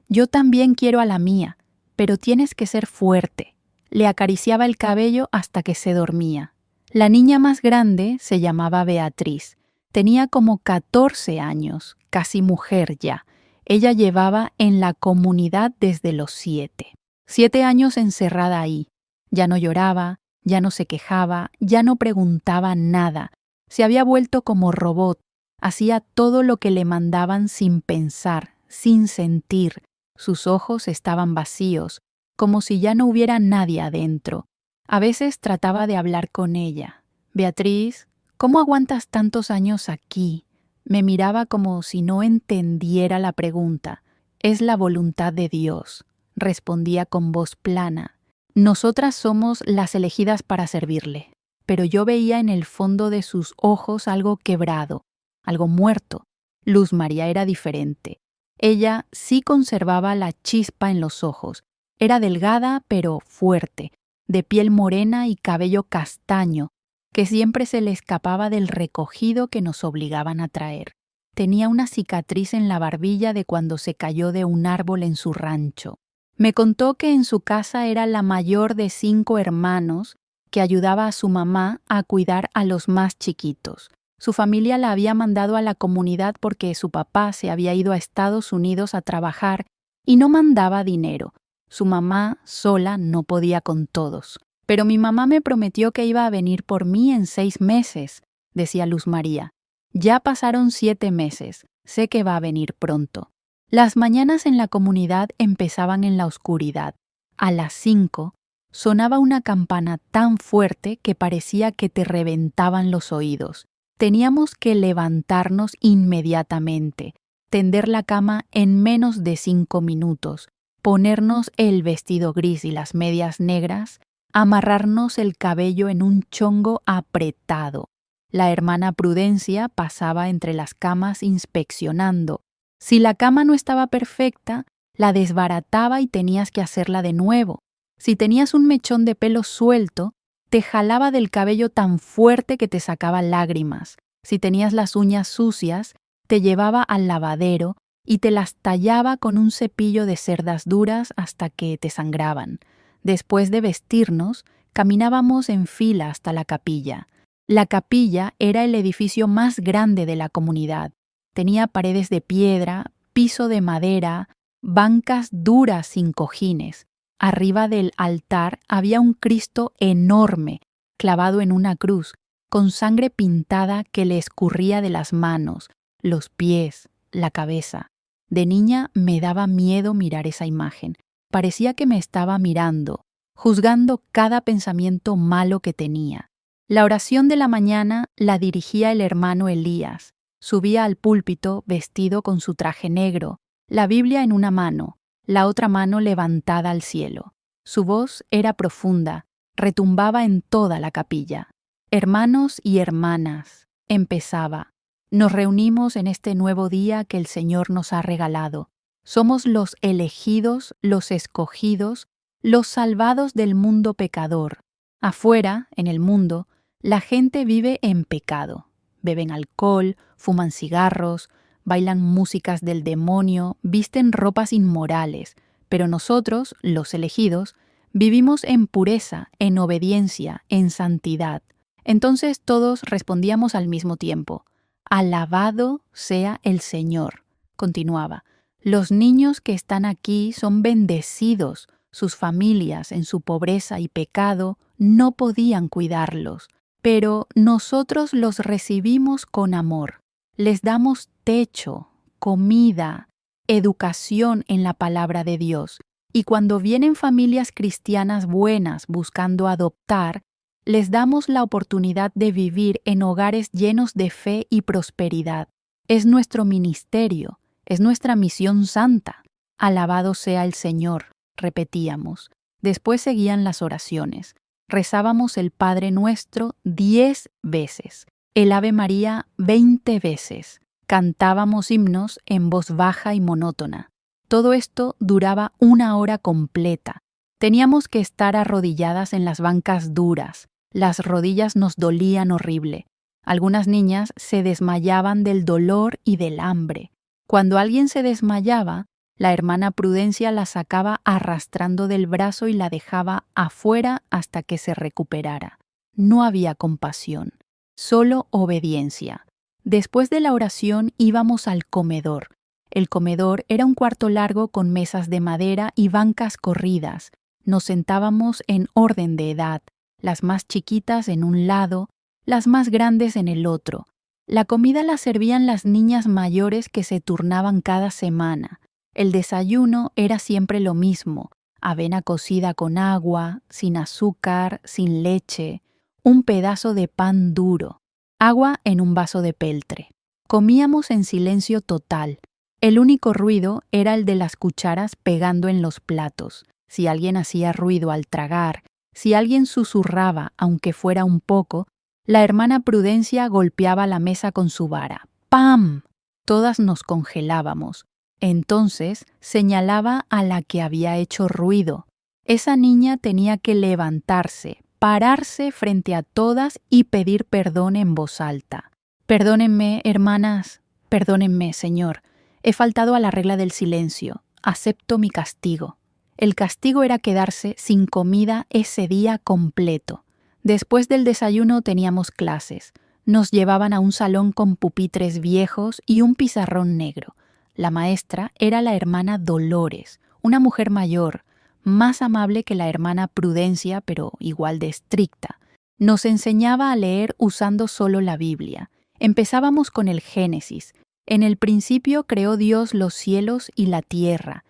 yo también quiero a la mía, pero tienes que ser fuerte». Le acariciaba el cabello hasta que se dormía. La niña más grande se llamaba Beatriz. Tenía como 14 años, casi mujer ya. Ella llevaba en la comunidad desde los 7. 7 años encerrada ahí. Ya no lloraba, ya no se quejaba, ya no preguntaba nada. Se había vuelto como robot. Hacía todo lo que le mandaban sin pensar, sin sentir. Sus ojos estaban vacíos, como si ya no hubiera nadie adentro. A veces trataba de hablar con ella. «Beatriz, ¿cómo aguantas tantos años aquí?». Me miraba como si no entendiera la pregunta. «Es la voluntad de Dios», respondía con voz plana. «Nosotras somos las elegidas para servirle». pero yo veía en el fondo de sus ojos algo quebrado, algo muerto. Luz María era diferente. Ella sí conservaba la chispa en los ojos. Era delgada pero fuerte, de piel morena y cabello castaño, que siempre se le escapaba del recogido que nos obligaban a traer. Tenía una cicatriz en la barbilla de cuando se cayó de un árbol en su rancho. Me contó que en su casa era la mayor de 5 hermanos, que ayudaba a su mamá a cuidar a los más chiquitos. Su familia la había mandado a la comunidad porque su papá se había ido a Estados Unidos a trabajar y no mandaba dinero. Su mamá sola no podía con todos. Pero mi mamá me prometió que iba a venir por mí en 6 meses, decía Luz María. Ya pasaron 7 meses. Sé que va a venir pronto. Las mañanas en la comunidad empezaban en la oscuridad. A las 5 sonaba una campana tan fuerte que parecía que te reventaban los oídos. Teníamos que levantarnos inmediatamente, tender la cama en menos de 5 minutos, ponernos el vestido gris y las medias negras, amarrarnos el cabello en un chongo apretado. La hermana Prudencia pasaba entre las camas inspeccionando. Si la cama no estaba perfecta, la desbarataba y tenías que hacerla de nuevo. Si tenías un mechón de pelo suelto, te jalaba del cabello tan fuerte que te sacaba lágrimas. Si tenías las uñas sucias, te llevaba al lavadero y te las tallaba con un cepillo de cerdas duras hasta que te sangraban. Después de vestirnos, caminábamos en fila hasta la capilla. La capilla era el edificio más grande de la comunidad. Tenía paredes de piedra, piso de madera, bancas duras sin cojines. Arriba del altar había un Cristo enorme, clavado en una cruz, con sangre pintada que le escurría de las manos, los pies, la cabeza. De niña me daba miedo mirar esa imagen. Parecía que me estaba mirando, juzgando cada pensamiento malo que tenía. La oración de la mañana la dirigía el hermano Elías. Subía al púlpito vestido con su traje negro, la Biblia en una mano, la otra mano levantada al cielo. Su voz era profunda, retumbaba en toda la capilla. Hermanos y hermanas, empezaba. Nos reunimos en este nuevo día que el Señor nos ha regalado. Somos los elegidos, los escogidos, los salvados del mundo pecador. Afuera, en el mundo, la gente vive en pecado. Beben alcohol, fuman cigarros, bailan músicas del demonio, visten ropas inmorales, pero nosotros, los elegidos, vivimos en pureza, en obediencia, en santidad. Entonces todos respondíamos al mismo tiempo: «Alabado sea el Señor», continuaba. Los niños que están aquí son bendecidos. Sus familias, en su pobreza y pecado, no podían cuidarlos, pero nosotros los recibimos con amor. Les damos techo, comida, educación en la palabra de Dios. Y cuando vienen familias cristianas buenas buscando adoptar, les damos la oportunidad de vivir en hogares llenos de fe y prosperidad. Es nuestro ministerio, es nuestra misión santa. Alabado sea el Señor, repetíamos. Después seguían las oraciones. Rezábamos el Padre Nuestro 10 veces, el Ave María 20 veces. Cantábamos himnos en voz baja y monótona. Todo esto duraba 1 hora completa. Teníamos que estar arrodilladas en las bancas duras. Las rodillas nos dolían horrible. Algunas niñas se desmayaban del dolor y del hambre. Cuando alguien se desmayaba, la hermana Prudencia la sacaba arrastrando del brazo y la dejaba afuera hasta que se recuperara. No había compasión, solo obediencia. Después de la oración íbamos al comedor. El comedor era un cuarto largo con mesas de madera y bancas corridas. Nos sentábamos en orden de edad, las más chiquitas en un lado, las más grandes en el otro. La comida la servían las niñas mayores que se turnaban cada semana. El desayuno era siempre lo mismo: avena cocida con agua, sin azúcar, sin leche, un pedazo de pan duro, agua en un vaso de peltre. Comíamos en silencio total. El único ruido era el de las cucharas pegando en los platos. Si alguien hacía ruido al tragar, Si alguien susurraba, aunque fuera un poco, la hermana Prudencia golpeaba la mesa con su vara. ¡Pam! Todas nos congelábamos. Entonces señalaba a la que había hecho ruido. Esa niña tenía que levantarse, pararse frente a todas y pedir perdón en voz alta. Perdónenme, hermanas, perdónenme, Señor. He faltado a la regla del silencio. Acepto mi castigo. El castigo era quedarse sin comida ese día completo. Después del desayuno teníamos clases. Nos llevaban a un salón con pupitres viejos y un pizarrón negro. La maestra era la hermana Dolores, una mujer mayor, más amable que la hermana Prudencia, pero igual de estricta. Nos enseñaba a leer usando solo la Biblia. Empezábamos con el Génesis. En el principio creó Dios los cielos y la tierra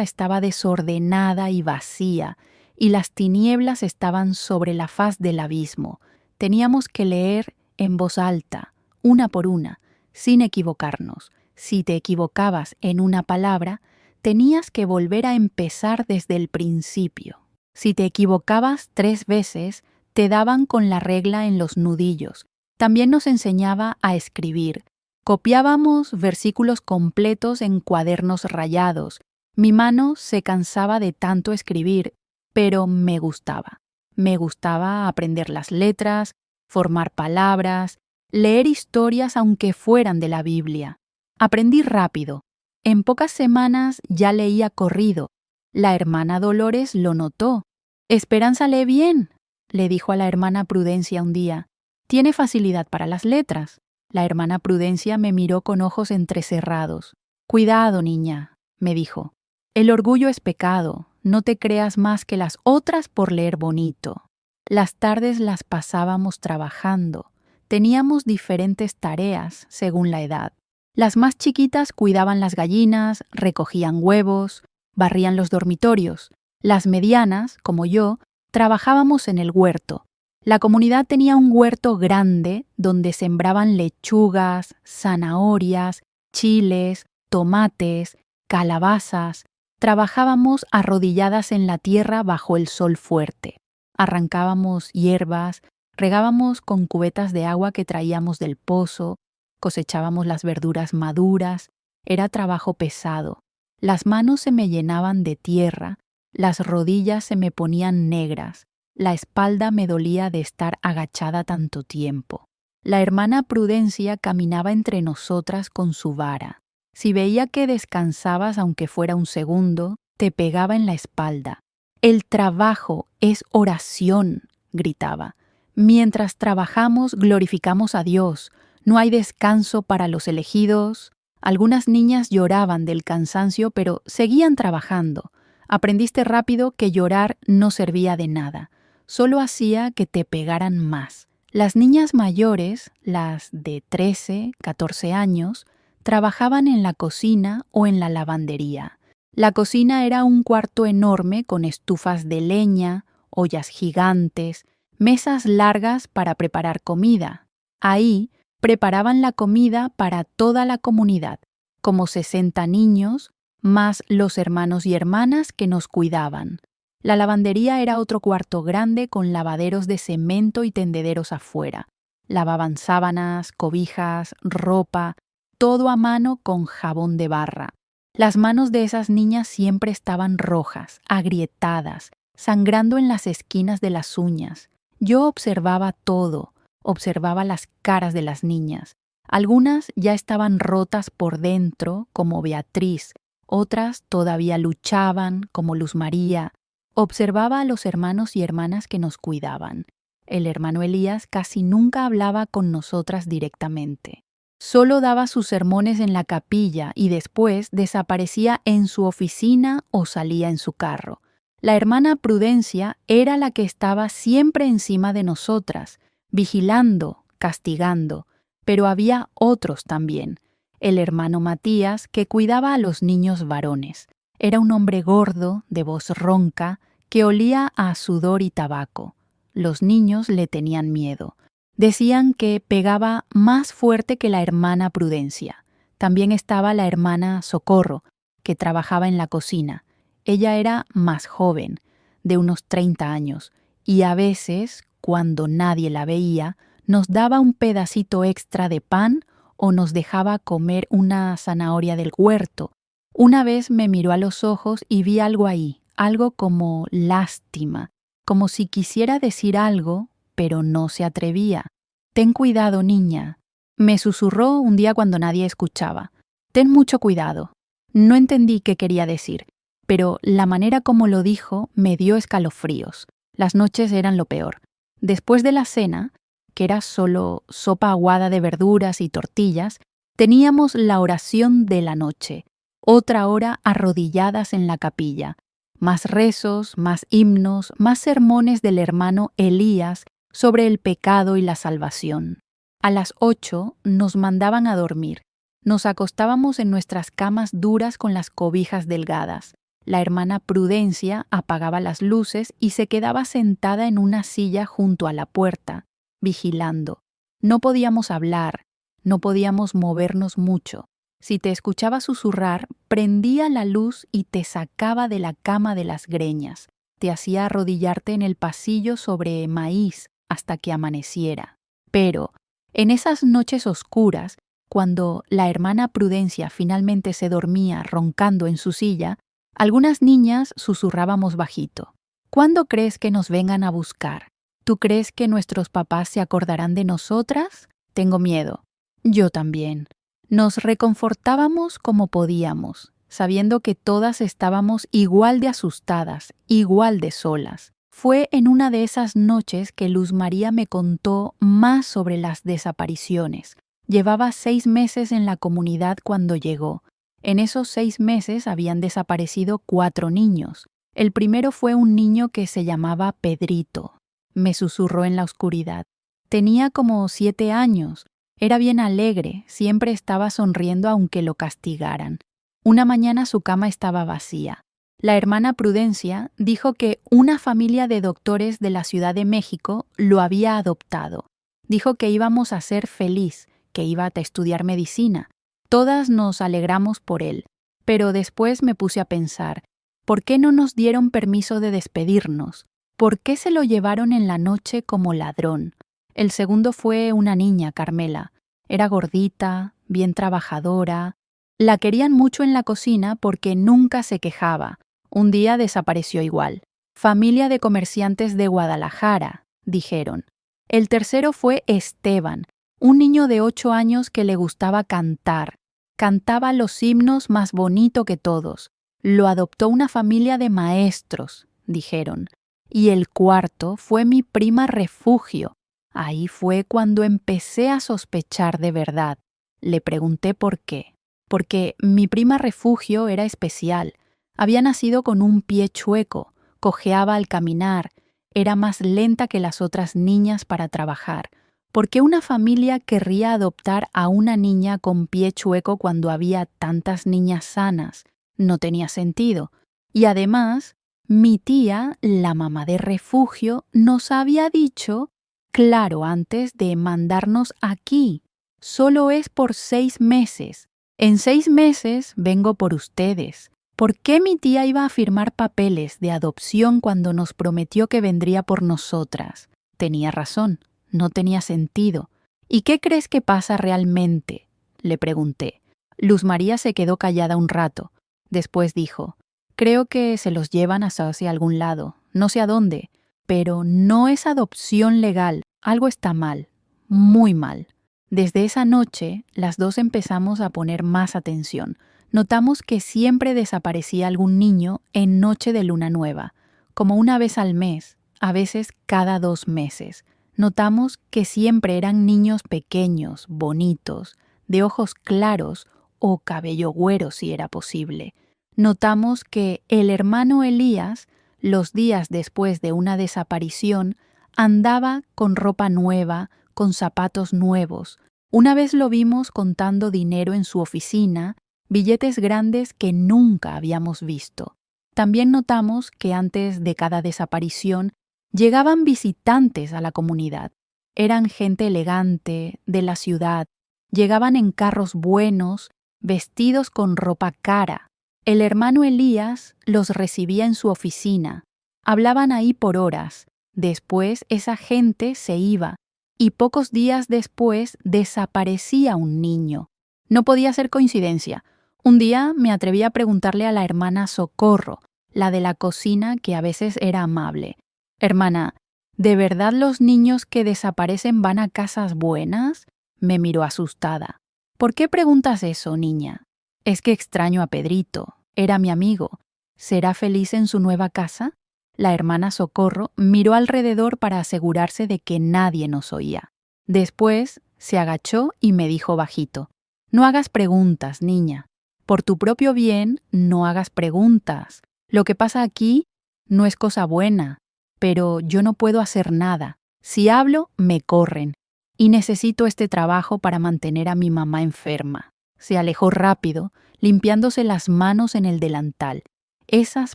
estaba desordenada y vacía, y las tinieblas estaban sobre la faz del abismo. Teníamos que leer en voz alta, una por una, sin equivocarnos. Si te equivocabas en una palabra, tenías que volver a empezar desde el principio. Si te equivocabas 3 veces, te daban con la regla en los nudillos. También nos enseñaba a escribir. Copiábamos versículos completos en cuadernos rayados. Mi mano se cansaba de tanto escribir, pero me gustaba. Me gustaba aprender las letras, formar palabras, leer historias aunque fueran de la Biblia. Aprendí rápido. En pocas semanas ya leía corrido. La hermana Dolores lo notó. «Esperanza lee bien», le dijo a la hermana Prudencia un día. «Tiene facilidad para las letras». La hermana Prudencia me miró con ojos entrecerrados. «Cuidado, niña», me dijo. «El orgullo es pecado. No te creas más que las otras por leer bonito». Las tardes las pasábamos trabajando. Teníamos diferentes tareas según la edad. Las más chiquitas cuidaban las gallinas, recogían huevos, barrían los dormitorios. Las medianas, como yo, trabajábamos en el huerto. La comunidad tenía un huerto grande donde sembraban lechugas, zanahorias, chiles, tomates, calabazas. Trabajábamos arrodilladas en la tierra bajo el sol fuerte. Arrancábamos hierbas, regábamos con cubetas de agua que traíamos del pozo, cosechábamos las verduras maduras. Era trabajo pesado. Las manos se me llenaban de tierra, las rodillas se me ponían negras. La espalda me dolía de estar agachada tanto tiempo. La hermana Prudencia caminaba entre nosotras con su vara. Si veía que descansabas aunque fuera un segundo, te pegaba en la espalda. «El trabajo es oración», gritaba. «Mientras trabajamos, glorificamos a Dios. No hay descanso para los elegidos». Algunas niñas lloraban del cansancio, pero seguían trabajando. Aprendiste rápido que llorar no servía de nada. Solo hacía que te pegaran más. Las niñas mayores, las de 13, 14 años, trabajaban en la cocina o en la lavandería. La cocina era un cuarto enorme con estufas de leña, ollas gigantes, mesas largas para preparar comida. Ahí preparaban la comida para toda la comunidad, como 60 niños, más los hermanos y hermanas que nos cuidaban. La lavandería era otro cuarto grande con lavaderos de cemento y tendederos afuera. Lavaban sábanas, cobijas, ropa, todo a mano con jabón de barra. Las manos de esas niñas siempre estaban rojas, agrietadas, sangrando en las esquinas de las uñas. Yo observaba todo, observaba las caras de las niñas. Algunas ya estaban rotas por dentro, como Beatriz, otras todavía luchaban, como Luz María. Observaba a los hermanos y hermanas que nos cuidaban. El hermano Elías casi nunca hablaba con nosotras directamente. Solo daba sus sermones en la capilla y después desaparecía en su oficina o salía en su carro. La hermana Prudencia era la que estaba siempre encima de nosotras, vigilando, castigando, pero había otros también. El hermano Matías, que cuidaba a los niños varones. Era un hombre gordo, de voz ronca, que olía a sudor y tabaco. Los niños le tenían miedo. Decían que pegaba más fuerte que la hermana Prudencia. También estaba la hermana Socorro, que trabajaba en la cocina. Ella era más joven. de unos 30 años, y a veces, cuando nadie la veía, nos daba un pedacito extra de pan o nos dejaba comer una zanahoria del huerto. Una vez me miró a los ojos y vi algo ahí, algo como lástima, como si quisiera decir algo, pero no se atrevía. «Ten cuidado, niña», me susurró un día cuando nadie escuchaba. «Ten mucho cuidado». No entendí qué quería decir, pero la manera como lo dijo me dio escalofríos. Las noches eran lo peor. Después de la cena, que era solo sopa aguada de verduras y tortillas, teníamos la oración de la noche, otra hora arrodilladas en la capilla. Más rezos, más himnos, más sermones del hermano Elías sobre el pecado y la salvación. A las 8 nos mandaban a dormir. Nos acostábamos en nuestras camas duras con las cobijas delgadas. La hermana Prudencia apagaba las luces y se quedaba sentada en una silla junto a la puerta, vigilando. No podíamos hablar, no podíamos movernos mucho. Si te escuchaba susurrar, prendía la luz y te sacaba de la cama de las greñas. Te hacía arrodillarte en el pasillo sobre maíz hasta que amaneciera. Pero, en esas noches oscuras, cuando la hermana Prudencia finalmente se dormía roncando en su silla, algunas niñas susurrábamos bajito. «¿Cuándo crees que nos vengan a buscar? ¿Tú crees que nuestros papás se acordarán de nosotras? Tengo miedo». Yo también. Nos reconfortábamos como podíamos, sabiendo que todas estábamos igual de asustadas, igual de solas. Fue en una de esas noches que Luz María me contó más sobre las desapariciones. Llevaba 6 meses en la comunidad cuando llegó. En esos 6 meses habían desaparecido 4 niños. El primero fue un niño que se llamaba Pedrito. Me susurró en la oscuridad. Tenía como 7 años. Era bien alegre, siempre estaba sonriendo aunque lo castigaran. Una mañana su cama estaba vacía. La hermana Prudencia dijo que una familia de doctores de la Ciudad de México lo había adoptado. Dijo que íbamos a ser feliz, que iba a estudiar medicina. Todas nos alegramos por él, pero después me puse a pensar, ¿por qué no nos dieron permiso de despedirnos? ¿Por qué se lo llevaron en la noche como ladrón? El segundo fue una niña, Carmela. Era gordita, bien trabajadora. La querían mucho en la cocina porque nunca se quejaba. Un día desapareció igual. Familia de comerciantes de Guadalajara, dijeron. El tercero fue Esteban, un niño de 8 años que le gustaba cantar. Cantaba los himnos más bonito que todos. Lo adoptó una familia de maestros, dijeron. Y el cuarto fue mi prima Refugio. Ahí fue cuando empecé a sospechar de verdad. Le pregunté por qué. Porque mi prima Refugio era especial. Había nacido con un pie chueco, cojeaba al caminar, era más lenta que las otras niñas para trabajar. ¿Por qué una familia querría adoptar a una niña con pie chueco cuando había tantas niñas sanas? No tenía sentido. Y además, mi tía, la mamá de Refugio, nos había dicho, claro, antes de mandarnos aquí, solo es por 6 meses. En 6 meses vengo por ustedes. ¿Por qué mi tía iba a firmar papeles de adopción cuando nos prometió que vendría por nosotras? Tenía razón, no tenía sentido. ¿Y qué crees que pasa realmente?, le pregunté. Luz María se quedó callada un rato. Después dijo, creo que se los llevan hacia algún lado, no sé a dónde, pero no es adopción legal, algo está mal, muy mal. Desde esa noche, las dos empezamos a poner más atención. Notamos que siempre desaparecía algún niño en noche de luna nueva, como una vez al mes, a veces cada 2 meses. Notamos que siempre eran niños pequeños, bonitos, de ojos claros o cabello güero si era posible. Notamos que el hermano Elías, los días después de una desaparición, andaba con ropa nueva, con zapatos nuevos. Una vez lo vimos contando dinero en su oficina, billetes grandes que nunca habíamos visto. También notamos que antes de cada desaparición llegaban visitantes a la comunidad. Eran gente elegante, de la ciudad, llegaban en carros buenos, vestidos con ropa cara. El hermano Elías los recibía en su oficina. Hablaban ahí por horas. Después esa gente se iba y pocos días después desaparecía un niño. No podía ser coincidencia. Un día me atreví a preguntarle a la hermana Socorro, la de la cocina, que a veces era amable. Hermana, ¿de verdad los niños que desaparecen van a casas buenas? Me miró asustada. ¿Por qué preguntas eso, niña? Es que extraño a Pedrito. Era mi amigo. ¿Será feliz en su nueva casa? La hermana Socorro miró alrededor para asegurarse de que nadie nos oía. Después se agachó y me dijo bajito: No hagas preguntas, niña. Por tu propio bien, no hagas preguntas. Lo que pasa aquí no es cosa buena, pero yo no puedo hacer nada. Si hablo, me corren. Y necesito este trabajo para mantener a mi mamá enferma. Se alejó rápido, limpiándose las manos en el delantal. Esas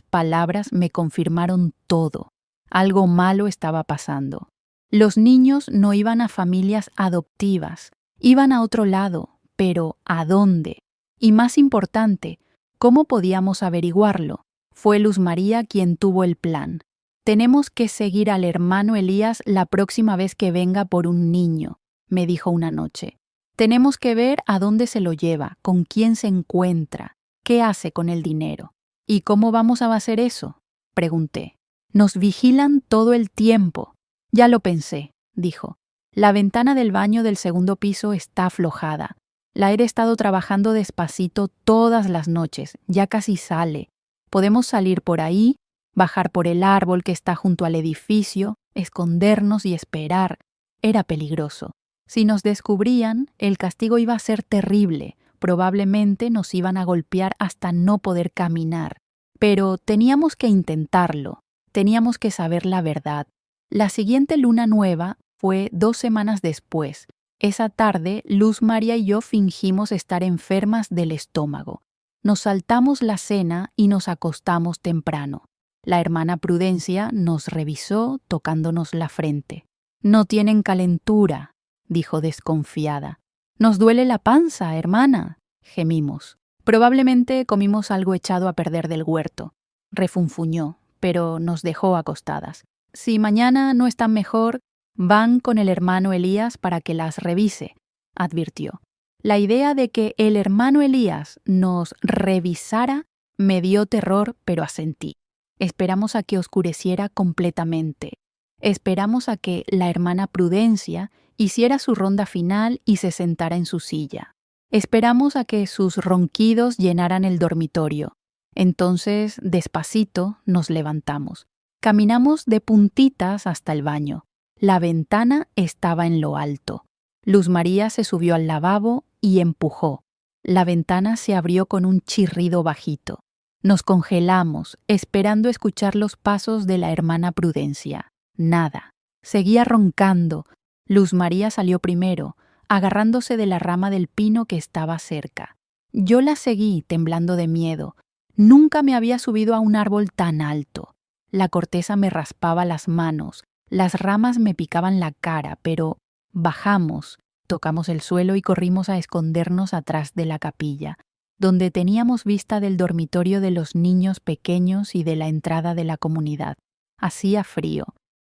palabras me confirmaron todo. Algo malo estaba pasando. Los niños no iban a familias adoptivas, iban a otro lado, pero ¿a dónde? Y más importante, ¿cómo podíamos averiguarlo? Fue Luz María quien tuvo el plan. Tenemos que seguir al hermano Elías la próxima vez que venga por un niño, me dijo una noche. Tenemos que ver a dónde se lo lleva, con quién se encuentra, qué hace con el dinero. ¿Y cómo vamos a hacer eso?, pregunté. Nos vigilan todo el tiempo. Ya lo pensé, dijo. La ventana del baño del segundo piso está aflojada. La he estado trabajando despacito todas las noches, ya casi sale. Podemos salir por ahí, bajar por el árbol que está junto al edificio, escondernos y esperar. Era peligroso. Si nos descubrían, el castigo iba a ser terrible. Probablemente nos iban a golpear hasta no poder caminar. Pero teníamos que intentarlo. Teníamos que saber la verdad. La siguiente luna nueva fue 2 semanas después. Esa tarde, Luz María y yo fingimos estar enfermas del estómago. Nos saltamos la cena y nos acostamos temprano. La hermana Prudencia nos revisó tocándonos la frente. «No tienen calentura», dijo desconfiada. «Nos duele la panza, hermana», gemimos. Probablemente comimos algo echado a perder del huerto. Refunfuñó, pero nos dejó acostadas. «Si mañana no están mejor, van con el hermano Elías para que las revise», advirtió. La idea de que el hermano Elías nos revisara me dio terror, pero asentí. Esperamos a que oscureciera completamente. Esperamos a que la hermana Prudencia hiciera su ronda final y se sentara en su silla. Esperamos a que sus ronquidos llenaran el dormitorio. Entonces, despacito, nos levantamos. Caminamos de puntitas hasta el baño. La ventana estaba en lo alto. Luz María se subió al lavabo y empujó. La ventana se abrió con un chirrido bajito. Nos congelamos, esperando escuchar los pasos de la hermana Prudencia. Nada. Seguía roncando. Luz María salió primero, agarrándose de la rama del pino que estaba cerca. Yo la seguí, temblando de miedo. Nunca me había subido a un árbol tan alto. La corteza me raspaba las manos, las ramas me picaban la cara, pero bajamos, tocamos el suelo y corrimos a escondernos atrás de la capilla, donde teníamos vista del dormitorio de los niños pequeños y de la entrada de la comunidad. Hacía frío.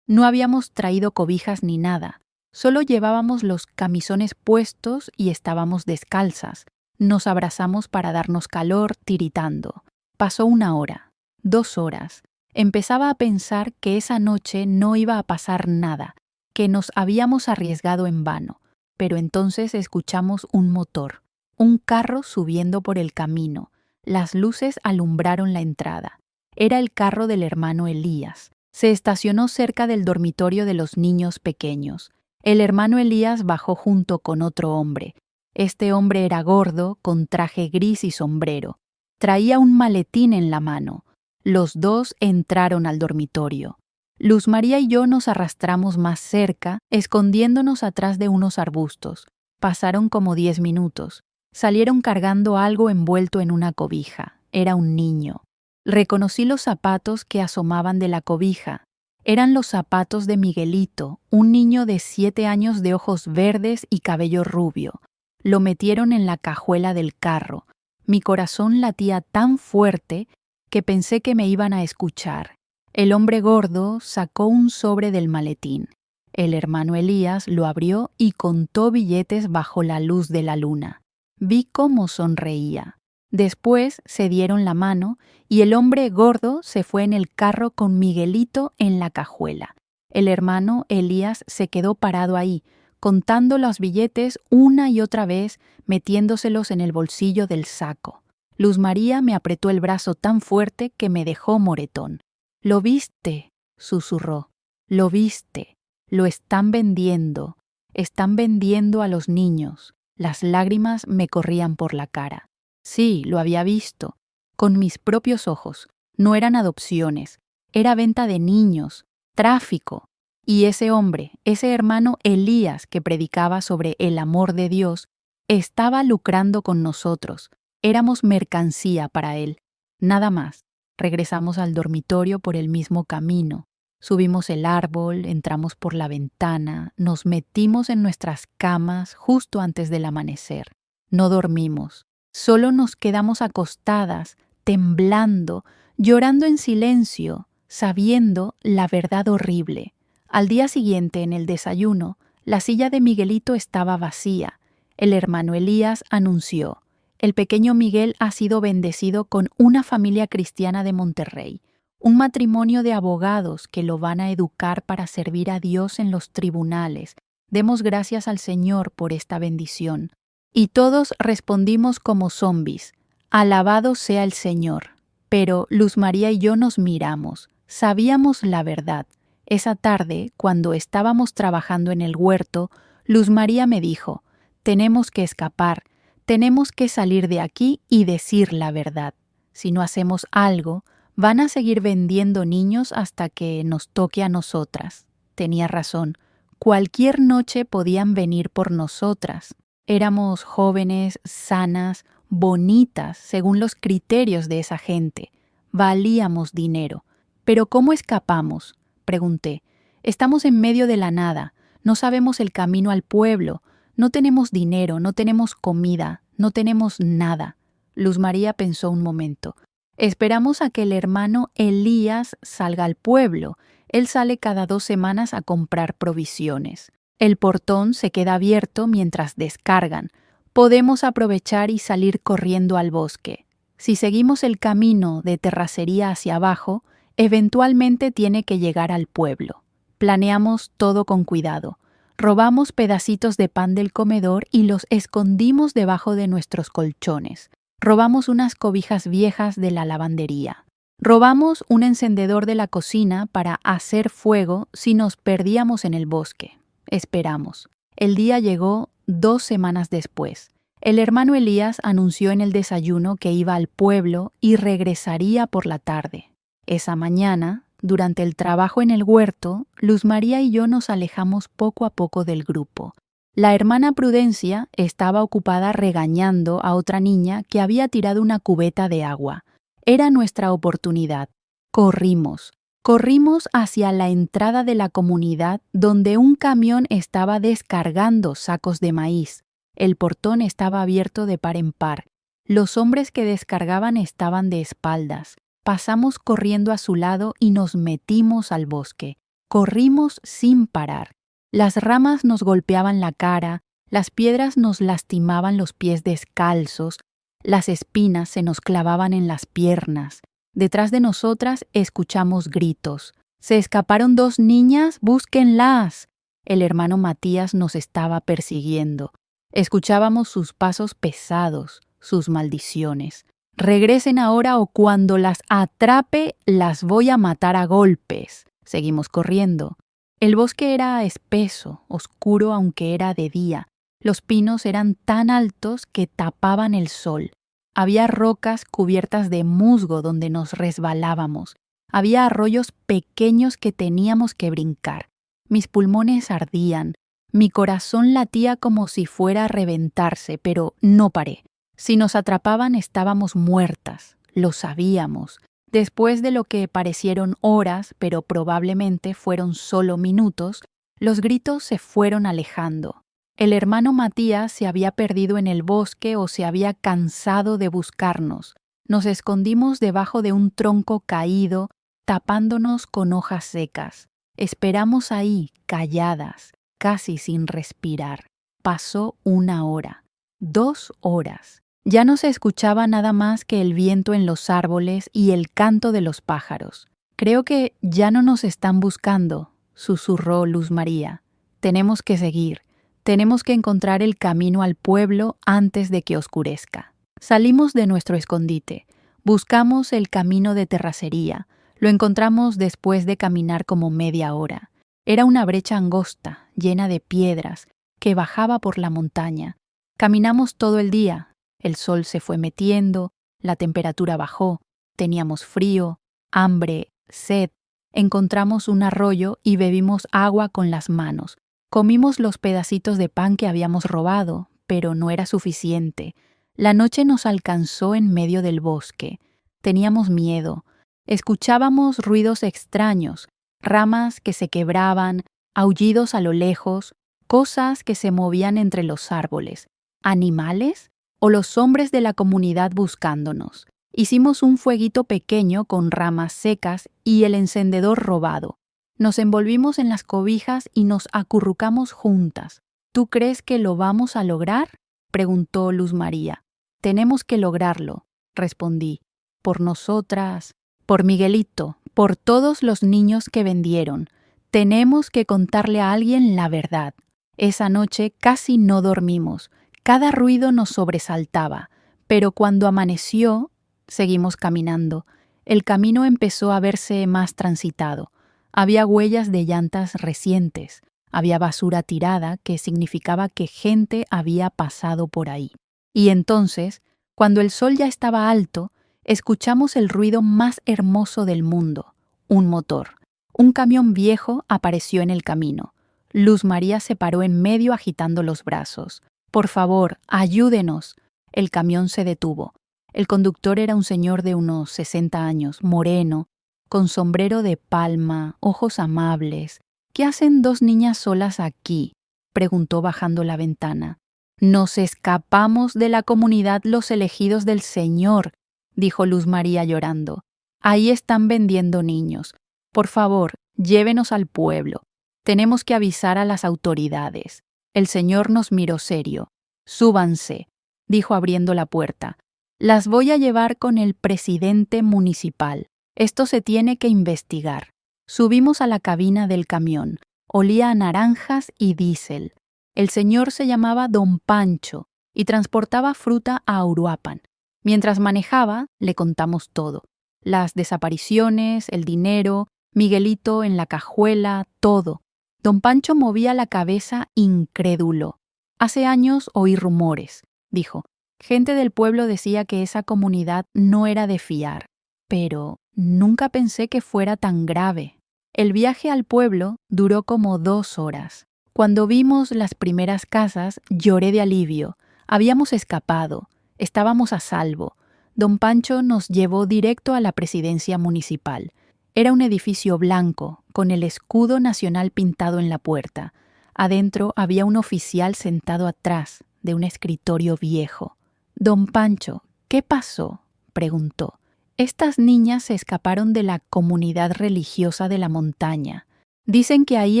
No habíamos traído cobijas ni nada. Solo llevábamos los camisones puestos y estábamos descalzas. Nos abrazamos para darnos calor, tiritando. Pasó 1 hora, 2 horas. Empezaba a pensar que esa noche no iba a pasar nada, que nos habíamos arriesgado en vano. Pero entonces escuchamos un motor, un carro subiendo por el camino. Las luces alumbraron la entrada. Era el carro del hermano Elías. Se estacionó cerca del dormitorio de los niños pequeños. El hermano Elías bajó junto con otro hombre. Este hombre era gordo, con traje gris y sombrero. Traía un maletín en la mano. Los dos entraron al dormitorio. Luz María y yo nos arrastramos más cerca, escondiéndonos atrás de unos arbustos. Pasaron como 10 minutos. Salieron cargando algo envuelto en una cobija. Era un niño. Reconocí los zapatos que asomaban de la cobija. Eran los zapatos de Miguelito, un niño de 7 años de ojos verdes y cabello rubio. Lo metieron en la cajuela del carro. Mi corazón latía tan fuerte que pensé que me iban a escuchar. El hombre gordo sacó un sobre del maletín. El hermano Elías lo abrió y contó billetes bajo la luz de la luna. Vi cómo sonreía. Después se dieron la mano y el hombre gordo se fue en el carro con Miguelito en la cajuela. El hermano Elías se quedó parado ahí, contando los billetes una y otra vez, metiéndoselos en el bolsillo del saco. Luz María me apretó el brazo tan fuerte que me dejó moretón. «¿Lo viste?», susurró. «Lo viste. Lo están vendiendo. Están vendiendo a los niños». Las lágrimas me corrían por la cara. Sí, lo había visto. Con mis propios ojos. No eran adopciones. Era venta de niños. Tráfico. Y ese hombre, ese hermano Elías que predicaba sobre el amor de Dios, estaba lucrando con nosotros. Éramos mercancía para él. Nada más. Regresamos al dormitorio por el mismo camino. Subimos el árbol, entramos por la ventana, nos metimos en nuestras camas justo antes del amanecer. No dormimos. Solo nos quedamos acostadas, temblando, llorando en silencio, sabiendo la verdad horrible. Al día siguiente, en el desayuno, la silla de Miguelito estaba vacía. El hermano Elías anunció: «El pequeño Miguel ha sido bendecido con una familia cristiana de Monterrey, un matrimonio de abogados que lo van a educar para servir a Dios en los tribunales. Demos gracias al Señor por esta bendición». Y todos respondimos como zombis: «Alabado sea el Señor». Pero Luz María y yo nos miramos. Sabíamos la verdad. Esa tarde, cuando estábamos trabajando en el huerto, Luz María me dijo: «Tenemos que escapar. Tenemos que salir de aquí y decir la verdad. Si no hacemos algo, van a seguir vendiendo niños hasta que nos toque a nosotras». Tenía razón. Cualquier noche podían venir por nosotras. Éramos jóvenes, sanas, bonitas, según los criterios de esa gente. Valíamos dinero. «¿Pero cómo escapamos?», pregunté. «Estamos en medio de la nada. No sabemos el camino al pueblo. No tenemos dinero, no tenemos comida, no tenemos nada». Luz María pensó un momento. «Esperamos a que el hermano Elías salga al pueblo. Él sale cada 2 semanas a comprar provisiones. El portón se queda abierto mientras descargan. Podemos aprovechar y salir corriendo al bosque. Si seguimos el camino de terracería hacia abajo, eventualmente tiene que llegar al pueblo». Planeamos todo con cuidado. Robamos pedacitos de pan del comedor y los escondimos debajo de nuestros colchones. Robamos unas cobijas viejas de la lavandería. Robamos un encendedor de la cocina para hacer fuego si nos perdíamos en el bosque. Esperamos. El día llegó 2 semanas después. El hermano Elías anunció en el desayuno que iba al pueblo y regresaría por la tarde. Esa mañana, durante el trabajo en el huerto, Luz María y yo nos alejamos poco a poco del grupo. La hermana Prudencia estaba ocupada regañando a otra niña que había tirado una cubeta de agua. Era nuestra oportunidad. Corrimos hacia la entrada de la comunidad donde un camión estaba descargando sacos de maíz. El portón estaba abierto de par en par. Los hombres que descargaban estaban de espaldas. Pasamos corriendo a su lado y nos metimos al bosque. Corrimos sin parar. Las ramas nos golpeaban la cara, las piedras nos lastimaban los pies descalzos, las espinas se nos clavaban en las piernas. Detrás de nosotras escuchamos gritos. «¡Se escaparon 2 niñas! ¡Búsquenlas!». El hermano Matías nos estaba persiguiendo. Escuchábamos sus pasos pesados, sus maldiciones. «Regresen ahora o cuando las atrape las voy a matar a golpes». Seguimos corriendo. El bosque era espeso, oscuro aunque era de día. Los pinos eran tan altos que tapaban el sol. Había rocas cubiertas de musgo donde nos resbalábamos. Había arroyos pequeños que teníamos que brincar. Mis pulmones ardían. Mi corazón latía como si fuera a reventarse, pero no paré. Si nos atrapaban estábamos muertas. Lo sabíamos. Después de lo que parecieron horas, pero probablemente fueron solo minutos, los gritos se fueron alejando. El hermano Matías se había perdido en el bosque o se había cansado de buscarnos. Nos escondimos debajo de un tronco caído, tapándonos con hojas secas. Esperamos ahí, calladas, casi sin respirar. Pasó 1 hora, 2 horas. Ya no se escuchaba nada más que el viento en los árboles y el canto de los pájaros. Creo que ya no nos están buscando, susurró Luz María. Tenemos que seguir. Tenemos que encontrar el camino al pueblo antes de que oscurezca. Salimos de nuestro escondite. Buscamos el camino de terracería. Lo encontramos después de caminar como media hora. Era una brecha angosta, llena de piedras, que bajaba por la montaña. Caminamos todo el día. El sol se fue metiendo, la temperatura bajó, teníamos frío, hambre, sed. Encontramos un arroyo y bebimos agua con las manos. Comimos los pedacitos de pan que habíamos robado, pero no era suficiente. La noche nos alcanzó en medio del bosque. Teníamos miedo. Escuchábamos ruidos extraños, ramas que se quebraban, aullidos a lo lejos, cosas que se movían entre los árboles. ¿Animales? ¿O los hombres de la comunidad buscándonos? Hicimos un fueguito pequeño con ramas secas y el encendedor robado. Nos envolvimos en las cobijas y nos acurrucamos juntas. ¿Tú crees que lo vamos a lograr?, preguntó Luz María. Tenemos que lograrlo, respondí. Por nosotras, por Miguelito, por todos los niños que vendieron. Tenemos que contarle a alguien la verdad. Esa noche casi no dormimos. Cada ruido nos sobresaltaba. Pero cuando amaneció, seguimos caminando. El camino empezó a verse más transitado. Había huellas de llantas recientes. Había basura tirada que significaba que gente había pasado por ahí. Y entonces, cuando el sol ya estaba alto, escuchamos el ruido más hermoso del mundo. Un motor. Un camión viejo apareció en el camino. Luz María se paró en medio agitando los brazos. «Por favor, ayúdenos». El camión se detuvo. El conductor era un señor de unos 60 años, moreno, con sombrero de palma, ojos amables. «¿Qué hacen 2 niñas solas aquí?», preguntó bajando la ventana. «Nos escapamos de la comunidad Los Elegidos del Señor», dijo Luz María llorando. «Ahí están vendiendo niños. Por favor, llévenos al pueblo. Tenemos que avisar a las autoridades». El señor nos miró serio. «Súbanse», dijo abriendo la puerta. «Las voy a llevar con el presidente municipal. Esto se tiene que investigar». Subimos a la cabina del camión. Olía a naranjas y diésel. El señor se llamaba Don Pancho y transportaba fruta a Uruapan. Mientras manejaba, le contamos todo. Las desapariciones, el dinero, Miguelito en la cajuela, todo. Don Pancho movía la cabeza incrédulo. «Hace años oí rumores», dijo. «Gente del pueblo decía que esa comunidad no era de fiar. Pero nunca pensé que fuera tan grave». El viaje al pueblo duró como 2 horas. Cuando vimos las primeras casas, lloré de alivio. Habíamos escapado. Estábamos a salvo. Don Pancho nos llevó directo a la presidencia municipal. Era un edificio blanco, con el escudo nacional pintado en la puerta. Adentro había un oficial sentado atrás de un escritorio viejo. «Don Pancho, ¿qué pasó?», preguntó. «Estas niñas se escaparon de la comunidad religiosa de la montaña. Dicen que ahí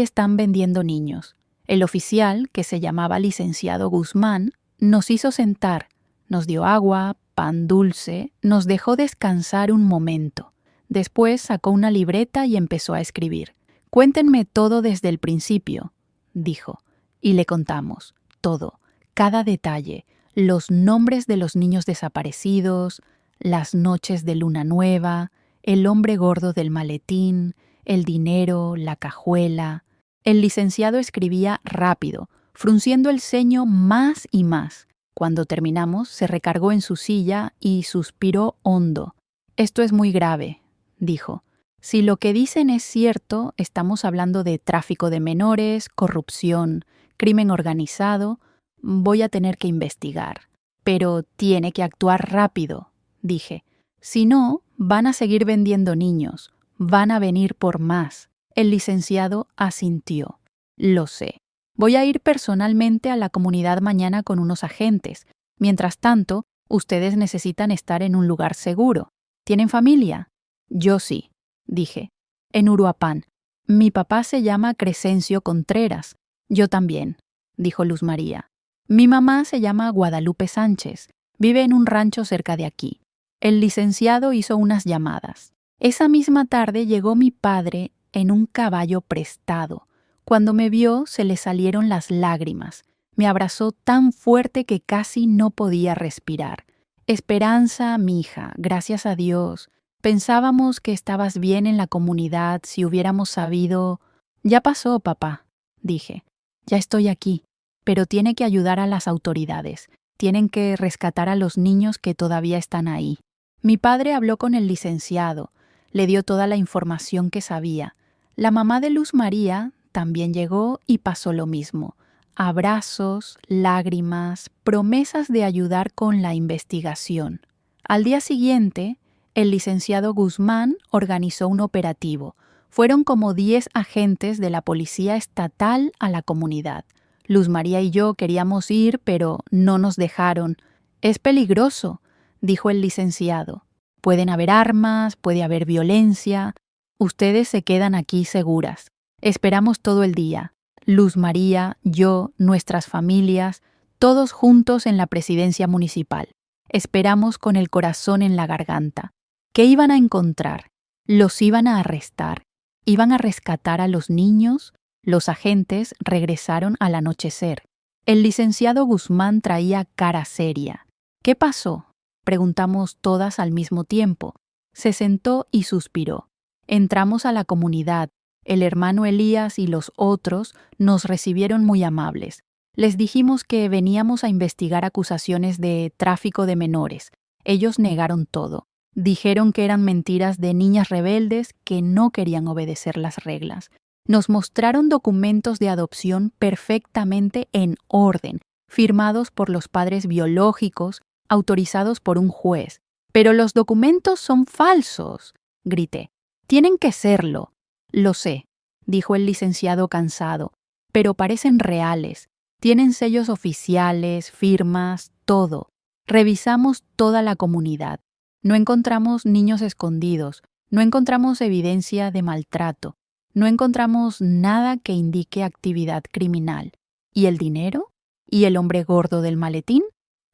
están vendiendo niños». El oficial, que se llamaba licenciado Guzmán, nos hizo sentar, nos dio agua, pan dulce, nos dejó descansar un momento. Después sacó una libreta y empezó a escribir. «Cuéntenme todo desde el principio», dijo, y le contamos todo, cada detalle, los nombres de los niños desaparecidos, las noches de luna nueva, el hombre gordo del maletín, el dinero, la cajuela. El licenciado escribía rápido, frunciendo el ceño más y más. Cuando terminamos, se recargó en su silla y suspiró hondo. «Esto es muy grave», dijo. «Si lo que dicen es cierto, estamos hablando de tráfico de menores, corrupción, crimen organizado. Voy a tener que investigar. Pero tiene que actuar rápido», dije. «Si no, van a seguir vendiendo niños. Van a venir por más». El licenciado asintió. «Lo sé. Voy a ir personalmente a la comunidad mañana con unos agentes. Mientras tanto, ustedes necesitan estar en un lugar seguro. ¿Tienen familia?». «Yo sí». dije. En Uruapán. Mi papá se llama Crescencio Contreras. Yo también, dijo Luz María. Mi mamá se llama Guadalupe Sánchez. Vive en un rancho cerca de aquí. El licenciado hizo unas llamadas. Esa misma tarde llegó mi padre en un caballo prestado. Cuando me vio, se le salieron las lágrimas. Me abrazó tan fuerte que casi no podía respirar. Esperanza, mija, gracias a Dios. Pensábamos que estabas bien en la comunidad si hubiéramos sabido... Ya pasó, papá, dije. Ya estoy aquí, pero tiene que ayudar a las autoridades. Tienen que rescatar a los niños que todavía están ahí. Mi padre habló con el licenciado, le dio toda la información que sabía. La mamá de Luz María también llegó y pasó lo mismo. Abrazos, lágrimas, promesas de ayudar con la investigación. Al día siguiente, el licenciado Guzmán organizó un operativo. Fueron como 10 agentes de la policía estatal a la comunidad. Luz María y yo queríamos ir, pero no nos dejaron. Es peligroso, dijo el licenciado. Pueden haber armas, puede haber violencia. Ustedes se quedan aquí seguras. Esperamos todo el día. Luz María, yo, nuestras familias, todos juntos en la presidencia municipal. Esperamos con el corazón en la garganta. ¿Qué iban a encontrar? Los iban a arrestar. Iban a rescatar a los niños. Los agentes regresaron al anochecer. El licenciado Guzmán traía cara seria. ¿Qué pasó?, preguntamos todas al mismo tiempo. Se sentó y suspiró. Entramos a la comunidad. El hermano Elías y los otros nos recibieron muy amables. Les dijimos que veníamos a investigar acusaciones de tráfico de menores. Ellos negaron todo. Dijeron que eran mentiras de niñas rebeldes que no querían obedecer las reglas. Nos mostraron documentos de adopción perfectamente en orden, firmados por los padres biológicos, autorizados por un juez. «Pero los documentos son falsos», grité. «Tienen que serlo». «Lo sé», dijo el licenciado cansado, «pero parecen reales. Tienen sellos oficiales, firmas, todo. Revisamos toda la comunidad. No encontramos niños escondidos, no encontramos evidencia de maltrato, no encontramos nada que indique actividad criminal. ¿Y el dinero? ¿Y el hombre gordo del maletín?».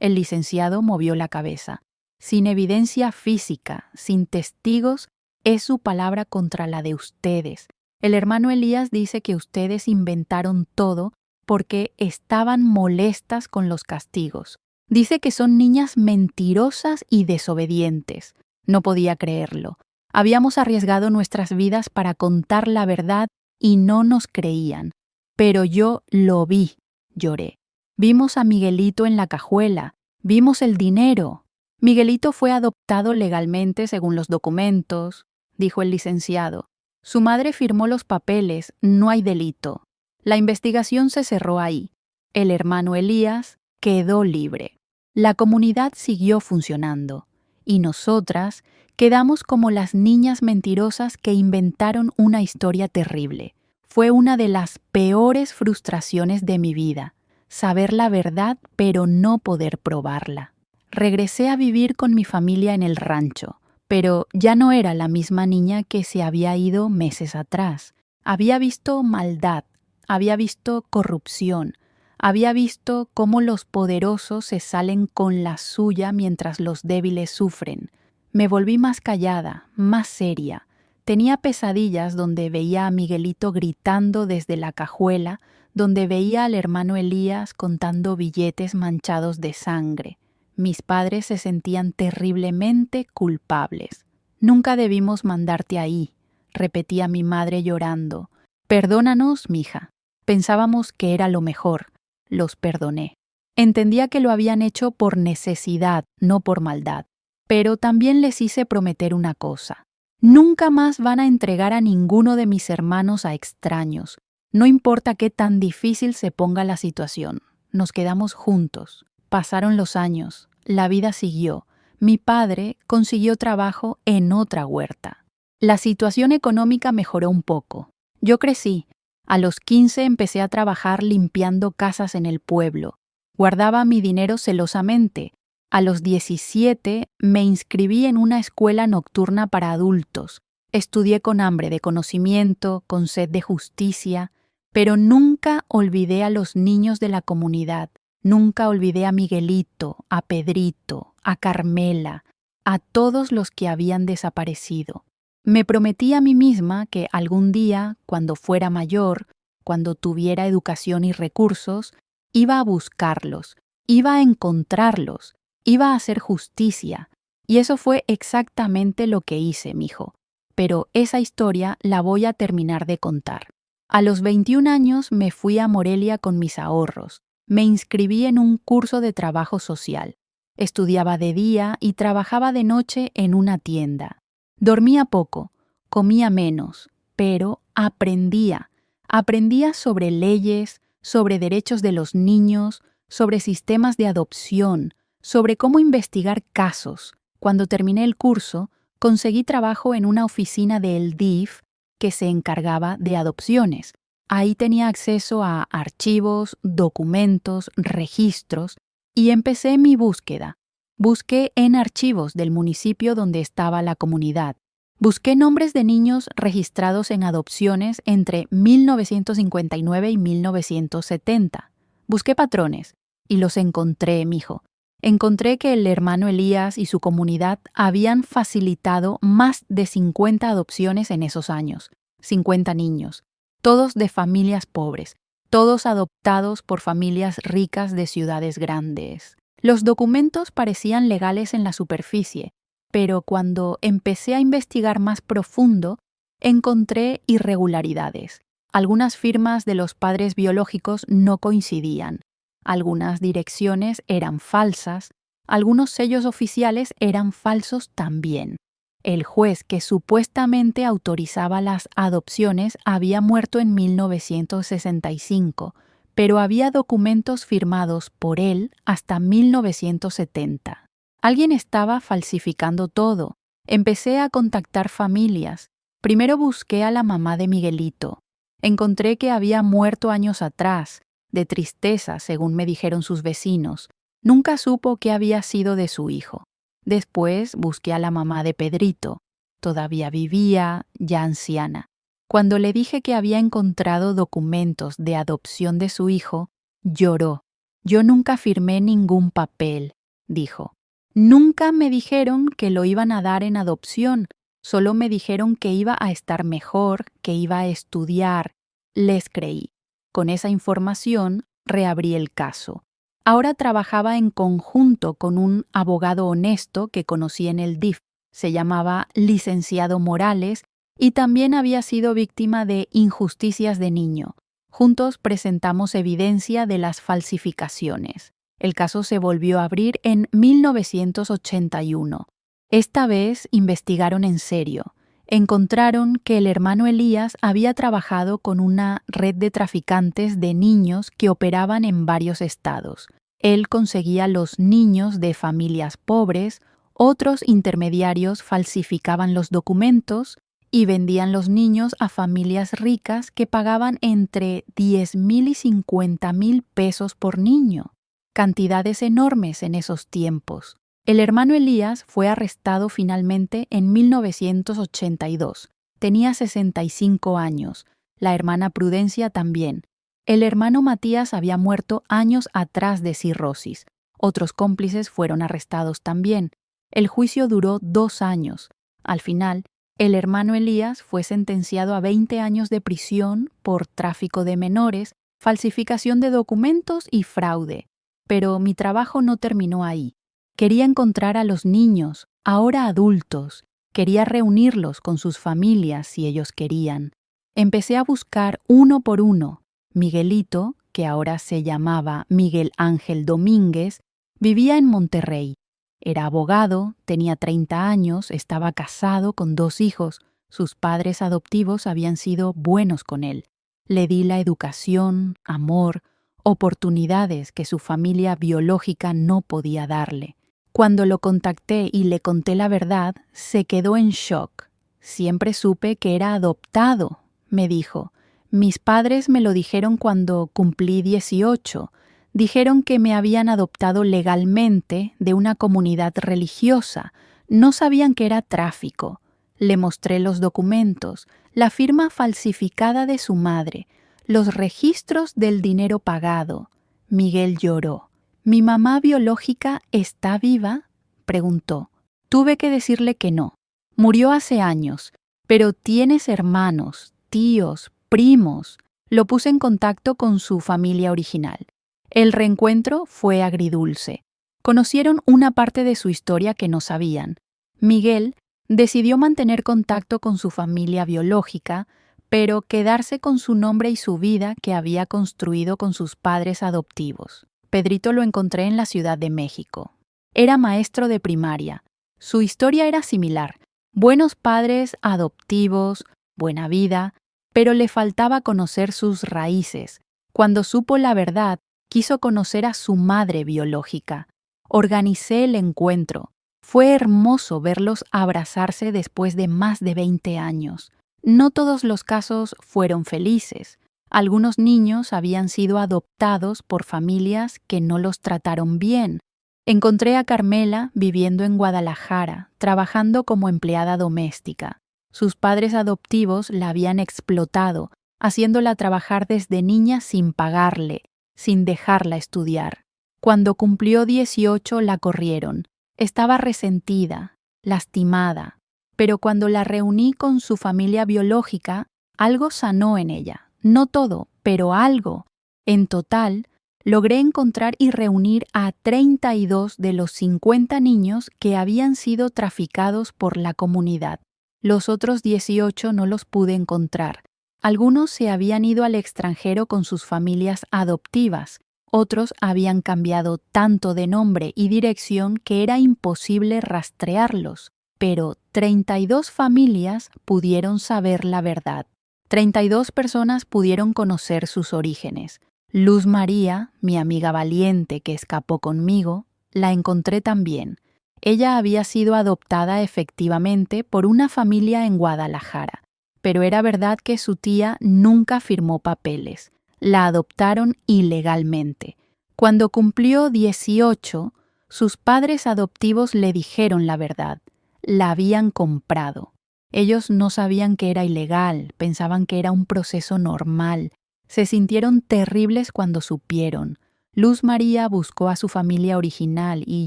El licenciado movió la cabeza. «Sin evidencia física, sin testigos, es su palabra contra la de ustedes. El hermano Elías dice que ustedes inventaron todo porque estaban molestas con los castigos. Dice que son niñas mentirosas y desobedientes». No podía creerlo. Habíamos arriesgado nuestras vidas para contar la verdad y no nos creían. «Pero yo lo vi», lloré. «Vimos a Miguelito en la cajuela. Vimos el dinero». «Miguelito fue adoptado legalmente según los documentos», dijo el licenciado. «Su madre firmó los papeles, no hay delito». La investigación se cerró ahí. El hermano Elías quedó libre. La comunidad siguió funcionando. Y nosotras quedamos como las niñas mentirosas que inventaron una historia terrible. Fue una de las peores frustraciones de mi vida, saber la verdad pero no poder probarla. Regresé a vivir con mi familia en el rancho, pero ya no era la misma niña que se había ido meses atrás. Había visto maldad, había visto corrupción, había visto cómo los poderosos se salen con la suya mientras los débiles sufren. Me volví más callada, más seria. Tenía pesadillas donde veía a Miguelito gritando desde la cajuela, donde veía al hermano Elías contando billetes manchados de sangre. Mis padres se sentían terriblemente culpables. «Nunca debimos mandarte ahí», repetía mi madre llorando. «Perdónanos, mija. Pensábamos que era lo mejor». Los perdoné. Entendía que lo habían hecho por necesidad, no por maldad. Pero también les hice prometer una cosa. Nunca más van a entregar a ninguno de mis hermanos a extraños. No importa qué tan difícil se ponga la situación. Nos quedamos juntos. Pasaron los años. La vida siguió. Mi padre consiguió trabajo en otra huerta. La situación económica mejoró un poco. Yo crecí. A los 15 empecé a trabajar limpiando casas en el pueblo. Guardaba mi dinero celosamente. A los 17 me inscribí en una escuela nocturna para adultos. Estudié con hambre de conocimiento, con sed de justicia, pero nunca olvidé a los niños de la comunidad, nunca olvidé a Miguelito, a Pedrito, a Carmela, a todos los que habían desaparecido. Me prometí a mí misma que algún día, cuando fuera mayor, cuando tuviera educación y recursos, iba a buscarlos, iba a encontrarlos, iba a hacer justicia. Y eso fue exactamente lo que hice, mijo. Pero esa historia la voy a terminar de contar. A los 21 años me fui a Morelia con mis ahorros. Me inscribí en un curso de trabajo social. Estudiaba de día y trabajaba de noche en una tienda. Dormía poco, comía menos, pero aprendía. Aprendía sobre leyes, sobre derechos de los niños, sobre sistemas de adopción, sobre cómo investigar casos. Cuando terminé el curso, conseguí trabajo en una oficina del DIF que se encargaba de adopciones. Ahí tenía acceso a archivos, documentos, registros y empecé mi búsqueda. Busqué en archivos del municipio donde estaba la comunidad. Busqué nombres de niños registrados en adopciones entre 1959 y 1970. Busqué patrones y los encontré, mijo. Encontré que el hermano Elías y su comunidad habían facilitado más de 50 adopciones en esos años, 50 niños, todos de familias pobres, todos adoptados por familias ricas de ciudades grandes. Los documentos parecían legales en la superficie, pero cuando empecé a investigar más profundo, encontré irregularidades. Algunas firmas de los padres biológicos no coincidían. Algunas direcciones eran falsas, algunos sellos oficiales eran falsos también. El juez que supuestamente autorizaba las adopciones había muerto en 1965, pero había documentos firmados por él hasta 1970. Alguien estaba falsificando todo. Empecé a contactar familias. Primero busqué a la mamá de Miguelito. Encontré que había muerto años atrás, de tristeza, según me dijeron sus vecinos. Nunca supo qué había sido de su hijo. Después busqué a la mamá de Pedrito. Todavía vivía, ya anciana. Cuando le dije que había encontrado documentos de adopción de su hijo, lloró. Yo nunca firmé ningún papel, dijo. Nunca me dijeron que lo iban a dar en adopción, solo me dijeron que iba a estar mejor, que iba a estudiar. Les creí. Con esa información, reabrí el caso. Ahora trabajaba en conjunto con un abogado honesto que conocí en el DIF. Se llamaba Licenciado Morales y también había sido víctima de injusticias de niño. Juntos presentamos evidencia de las falsificaciones. El caso se volvió a abrir en 1981. Esta vez investigaron en serio. Encontraron que el hermano Elías había trabajado con una red de traficantes de niños que operaban en varios estados. Él conseguía los niños de familias pobres, otros intermediarios falsificaban los documentos y vendían los niños a familias ricas que pagaban entre 10,000 y 50,000 pesos por niño. Cantidades enormes en esos tiempos. El hermano Elías fue arrestado finalmente en 1982. Tenía 65 años. La hermana Prudencia también. El hermano Matías había muerto años atrás de cirrosis. Otros cómplices fueron arrestados también. El juicio duró 2 años. Al final, el hermano Elías fue sentenciado a 20 años de prisión por tráfico de menores, falsificación de documentos y fraude. Pero mi trabajo no terminó ahí. Quería encontrar a los niños, ahora adultos. Quería reunirlos con sus familias si ellos querían. Empecé a buscar uno por uno. Miguelito, que ahora se llamaba Miguel Ángel Domínguez, vivía en Monterrey. Era abogado, tenía 30 años, estaba casado con 2 hijos. Sus padres adoptivos habían sido buenos con él. Le di la educación, amor, oportunidades que su familia biológica no podía darle. Cuando lo contacté y le conté la verdad, se quedó en shock. Siempre supe que era adoptado, me dijo. Mis padres me lo dijeron cuando cumplí 18. Dijeron que me habían adoptado legalmente de una comunidad religiosa. No sabían que era tráfico. Le mostré los documentos, la firma falsificada de su madre, los registros del dinero pagado. Miguel lloró. ¿Mi mamá biológica está viva?, preguntó. Tuve que decirle que no. Murió hace años, pero tienes hermanos, tíos, primos. Lo puse en contacto con su familia original. El reencuentro fue agridulce. Conocieron una parte de su historia que no sabían. Miguel decidió mantener contacto con su familia biológica, pero quedarse con su nombre y su vida que había construido con sus padres adoptivos. Pedrito lo encontré en la Ciudad de México. Era maestro de primaria. Su historia era similar. Buenos padres adoptivos, buena vida, pero le faltaba conocer sus raíces. Cuando supo la verdad, quiso conocer a su madre biológica. Organicé el encuentro. Fue hermoso verlos abrazarse después de más de 20 años. No todos los casos fueron felices. Algunos niños habían sido adoptados por familias que no los trataron bien. Encontré a Carmela viviendo en Guadalajara, trabajando como empleada doméstica. Sus padres adoptivos la habían explotado, haciéndola trabajar desde niña sin pagarle, sin dejarla estudiar. Cuando cumplió 18 la corrieron. Estaba resentida, lastimada, pero cuando la reuní con su familia biológica, algo sanó en ella. No todo, pero algo. En total, logré encontrar y reunir a 32 de los 50 niños que habían sido traficados por la comunidad. Los otros 18 no los pude encontrar. Algunos se habían ido al extranjero con sus familias adoptivas. Otros habían cambiado tanto de nombre y dirección que era imposible rastrearlos, pero 32 familias pudieron saber la verdad. 32 personas pudieron conocer sus orígenes. Luz María, mi amiga valiente que escapó conmigo, la encontré también. Ella había sido adoptada efectivamente por una familia en Guadalajara, pero era verdad que su tía nunca firmó papeles. La adoptaron ilegalmente. Cuando cumplió 18, sus padres adoptivos le dijeron la verdad. La habían comprado. Ellos no sabían que era ilegal, pensaban que era un proceso normal. Se sintieron terribles cuando supieron. Luz María buscó a su familia original y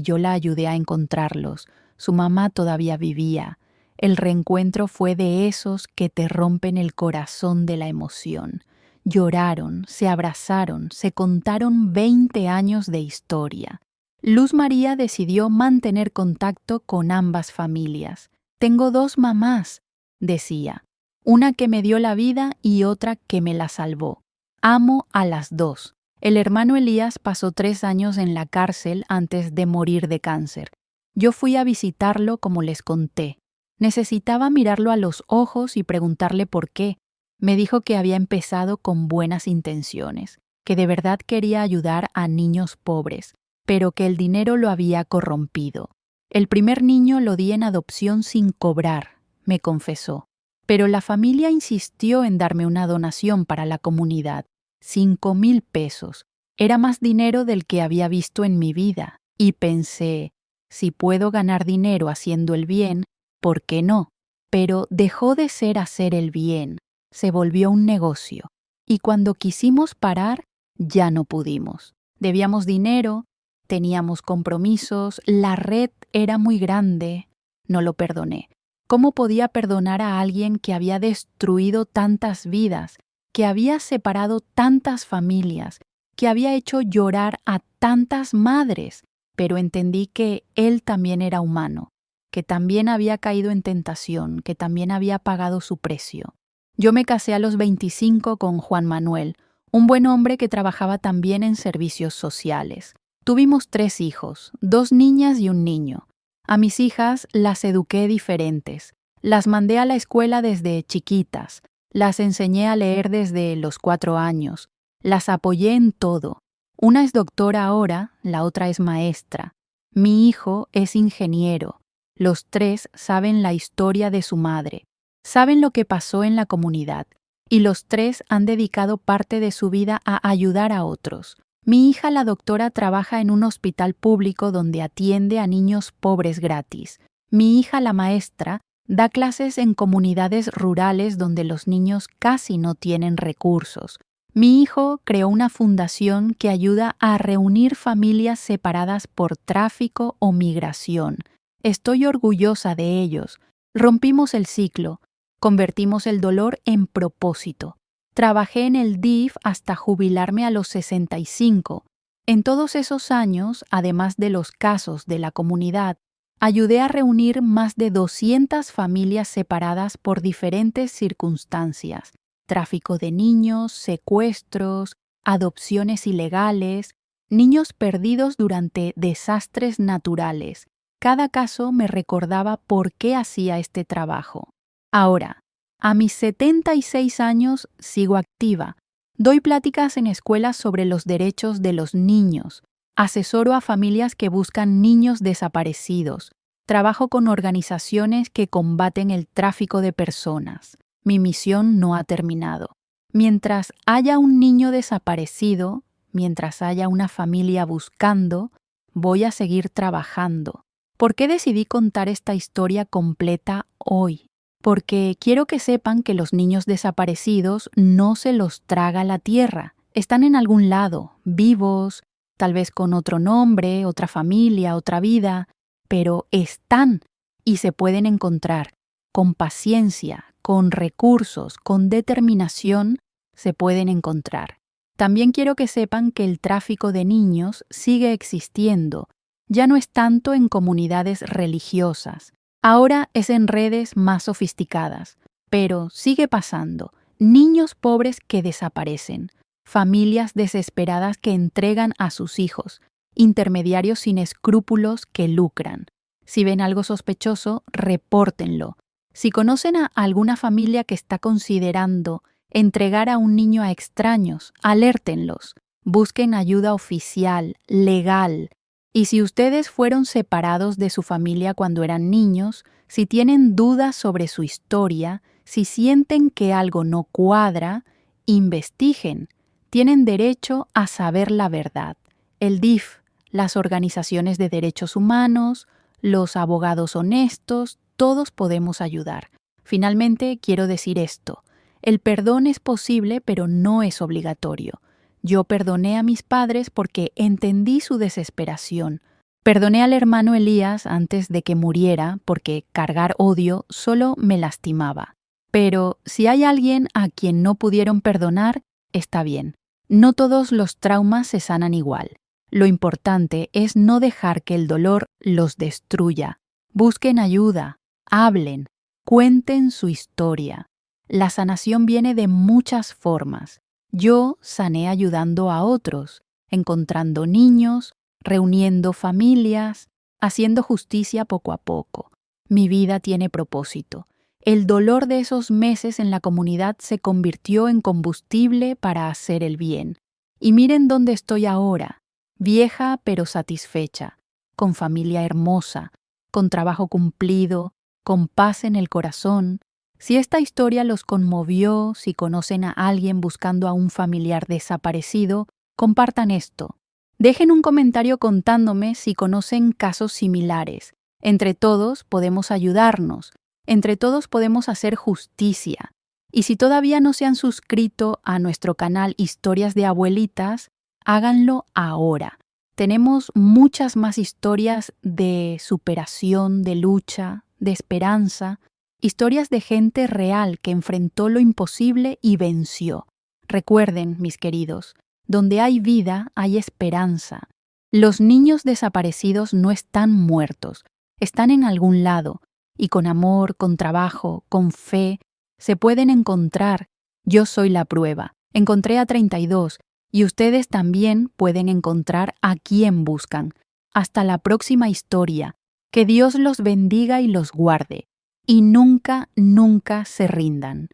yo la ayudé a encontrarlos. Su mamá todavía vivía. El reencuentro fue de esos que te rompen el corazón de la emoción. Lloraron, se abrazaron, se contaron 20 años de historia. Luz María decidió mantener contacto con ambas familias. Tengo 2 mamás, decía, una que me dio la vida y otra que me la salvó. Amo a las 2. El hermano Elías pasó 3 años en la cárcel antes de morir de cáncer. Yo fui a visitarlo como les conté. Necesitaba mirarlo a los ojos y preguntarle por qué. Me dijo que había empezado con buenas intenciones, que de verdad quería ayudar a niños pobres, pero que el dinero lo había corrompido. El primer niño lo di en adopción sin cobrar, me confesó, pero la familia insistió en darme una donación para la comunidad, 5,000 pesos. Era más dinero del que había visto en mi vida, y pensé, si puedo ganar dinero haciendo el bien, ¿por qué no? Pero dejó de ser hacer el bien. Se volvió un negocio, y cuando quisimos parar, ya no pudimos. Debíamos dinero, teníamos compromisos, la red era muy grande. No lo perdoné. ¿Cómo podía perdonar a alguien que había destruido tantas vidas, que había separado tantas familias, que había hecho llorar a tantas madres? Pero entendí que él también era humano, que también había caído en tentación, que también había pagado su precio. Yo me casé a los 25 con Juan Manuel, un buen hombre que trabajaba también en servicios sociales. Tuvimos 3 hijos, 2 niñas y un niño. A mis hijas las eduqué diferentes. Las mandé a la escuela desde chiquitas. Las enseñé a leer desde los 4 años. Las apoyé en todo. Una es doctora ahora, la otra es maestra. Mi hijo es ingeniero. Los 3 saben la historia de su madre. Saben lo que pasó en la comunidad, y los 3 han dedicado parte de su vida a ayudar a otros. Mi hija, la doctora, trabaja en un hospital público donde atiende a niños pobres gratis. Mi hija, la maestra, Da clases en comunidades rurales donde los niños casi no tienen recursos. Mi hijo creó una fundación que ayuda a reunir familias separadas por tráfico o migración. Estoy orgullosa de ellos. Rompimos el ciclo. Convertimos el dolor en propósito. Trabajé en el DIF hasta jubilarme a los 65. En todos esos años, además de los casos de la comunidad, ayudé a reunir más de 200 familias separadas por diferentes circunstancias: tráfico de niños, secuestros, adopciones ilegales, niños perdidos durante desastres naturales. Cada caso me recordaba por qué hacía este trabajo. Ahora, a mis 76 años sigo activa. Doy pláticas en escuelas sobre los derechos de los niños. Asesoro a familias que buscan niños desaparecidos. Trabajo con organizaciones que combaten el tráfico de personas. Mi misión no ha terminado. Mientras haya un niño desaparecido, mientras haya una familia buscando, voy a seguir trabajando. ¿Por qué decidí contar esta historia completa hoy? Porque quiero que sepan que los niños desaparecidos no se los traga la tierra. Están en algún lado, vivos, tal vez con otro nombre, otra familia, otra vida, pero están y se pueden encontrar. Con paciencia, con recursos, con determinación, se pueden encontrar. También quiero que sepan que el tráfico de niños sigue existiendo. Ya no es tanto en comunidades religiosas. Ahora es en redes más sofisticadas, pero sigue pasando. Niños pobres que desaparecen, familias desesperadas que entregan a sus hijos, intermediarios sin escrúpulos que lucran. Si ven algo sospechoso, repórtenlo. Si conocen a alguna familia que está considerando entregar a un niño a extraños, alértenlos. Busquen ayuda oficial, legal. Y si ustedes fueron separados de su familia cuando eran niños, si tienen dudas sobre su historia, si sienten que algo no cuadra, investiguen. Tienen derecho a saber la verdad. El DIF, las organizaciones de derechos humanos, los abogados honestos, todos podemos ayudar. Finalmente, quiero decir esto. El perdón es posible, pero no es obligatorio. Yo perdoné a mis padres porque entendí su desesperación. Perdoné al hermano Elías antes de que muriera porque cargar odio solo me lastimaba. Pero si hay alguien a quien no pudieron perdonar, está bien. No todos los traumas se sanan igual. Lo importante es no dejar que el dolor los destruya. Busquen ayuda, hablen, cuenten su historia. La sanación viene de muchas formas. Yo sané ayudando a otros, encontrando niños, reuniendo familias, haciendo justicia poco a poco. Mi vida tiene propósito. El dolor de esos meses en la comunidad se convirtió en combustible para hacer el bien. Y miren dónde estoy ahora, vieja pero satisfecha, con familia hermosa, con trabajo cumplido, con paz en el corazón. Si esta historia los conmovió, si conocen a alguien buscando a un familiar desaparecido, compartan esto. Dejen un comentario contándome si conocen casos similares. Entre todos podemos ayudarnos. Entre todos podemos hacer justicia. Y si todavía no se han suscrito a nuestro canal Historias de Abuelitas, háganlo ahora. Tenemos muchas más historias de superación, de lucha, de esperanza. Historias de gente real que enfrentó lo imposible y venció. Recuerden, mis queridos, donde hay vida hay esperanza. Los niños desaparecidos no están muertos, están en algún lado, y con amor, con trabajo, con fe, se pueden encontrar. Yo soy la prueba. Encontré a 32, y ustedes también pueden encontrar a quien buscan. Hasta la próxima historia. Que Dios los bendiga y los guarde. Y nunca, nunca se rindan.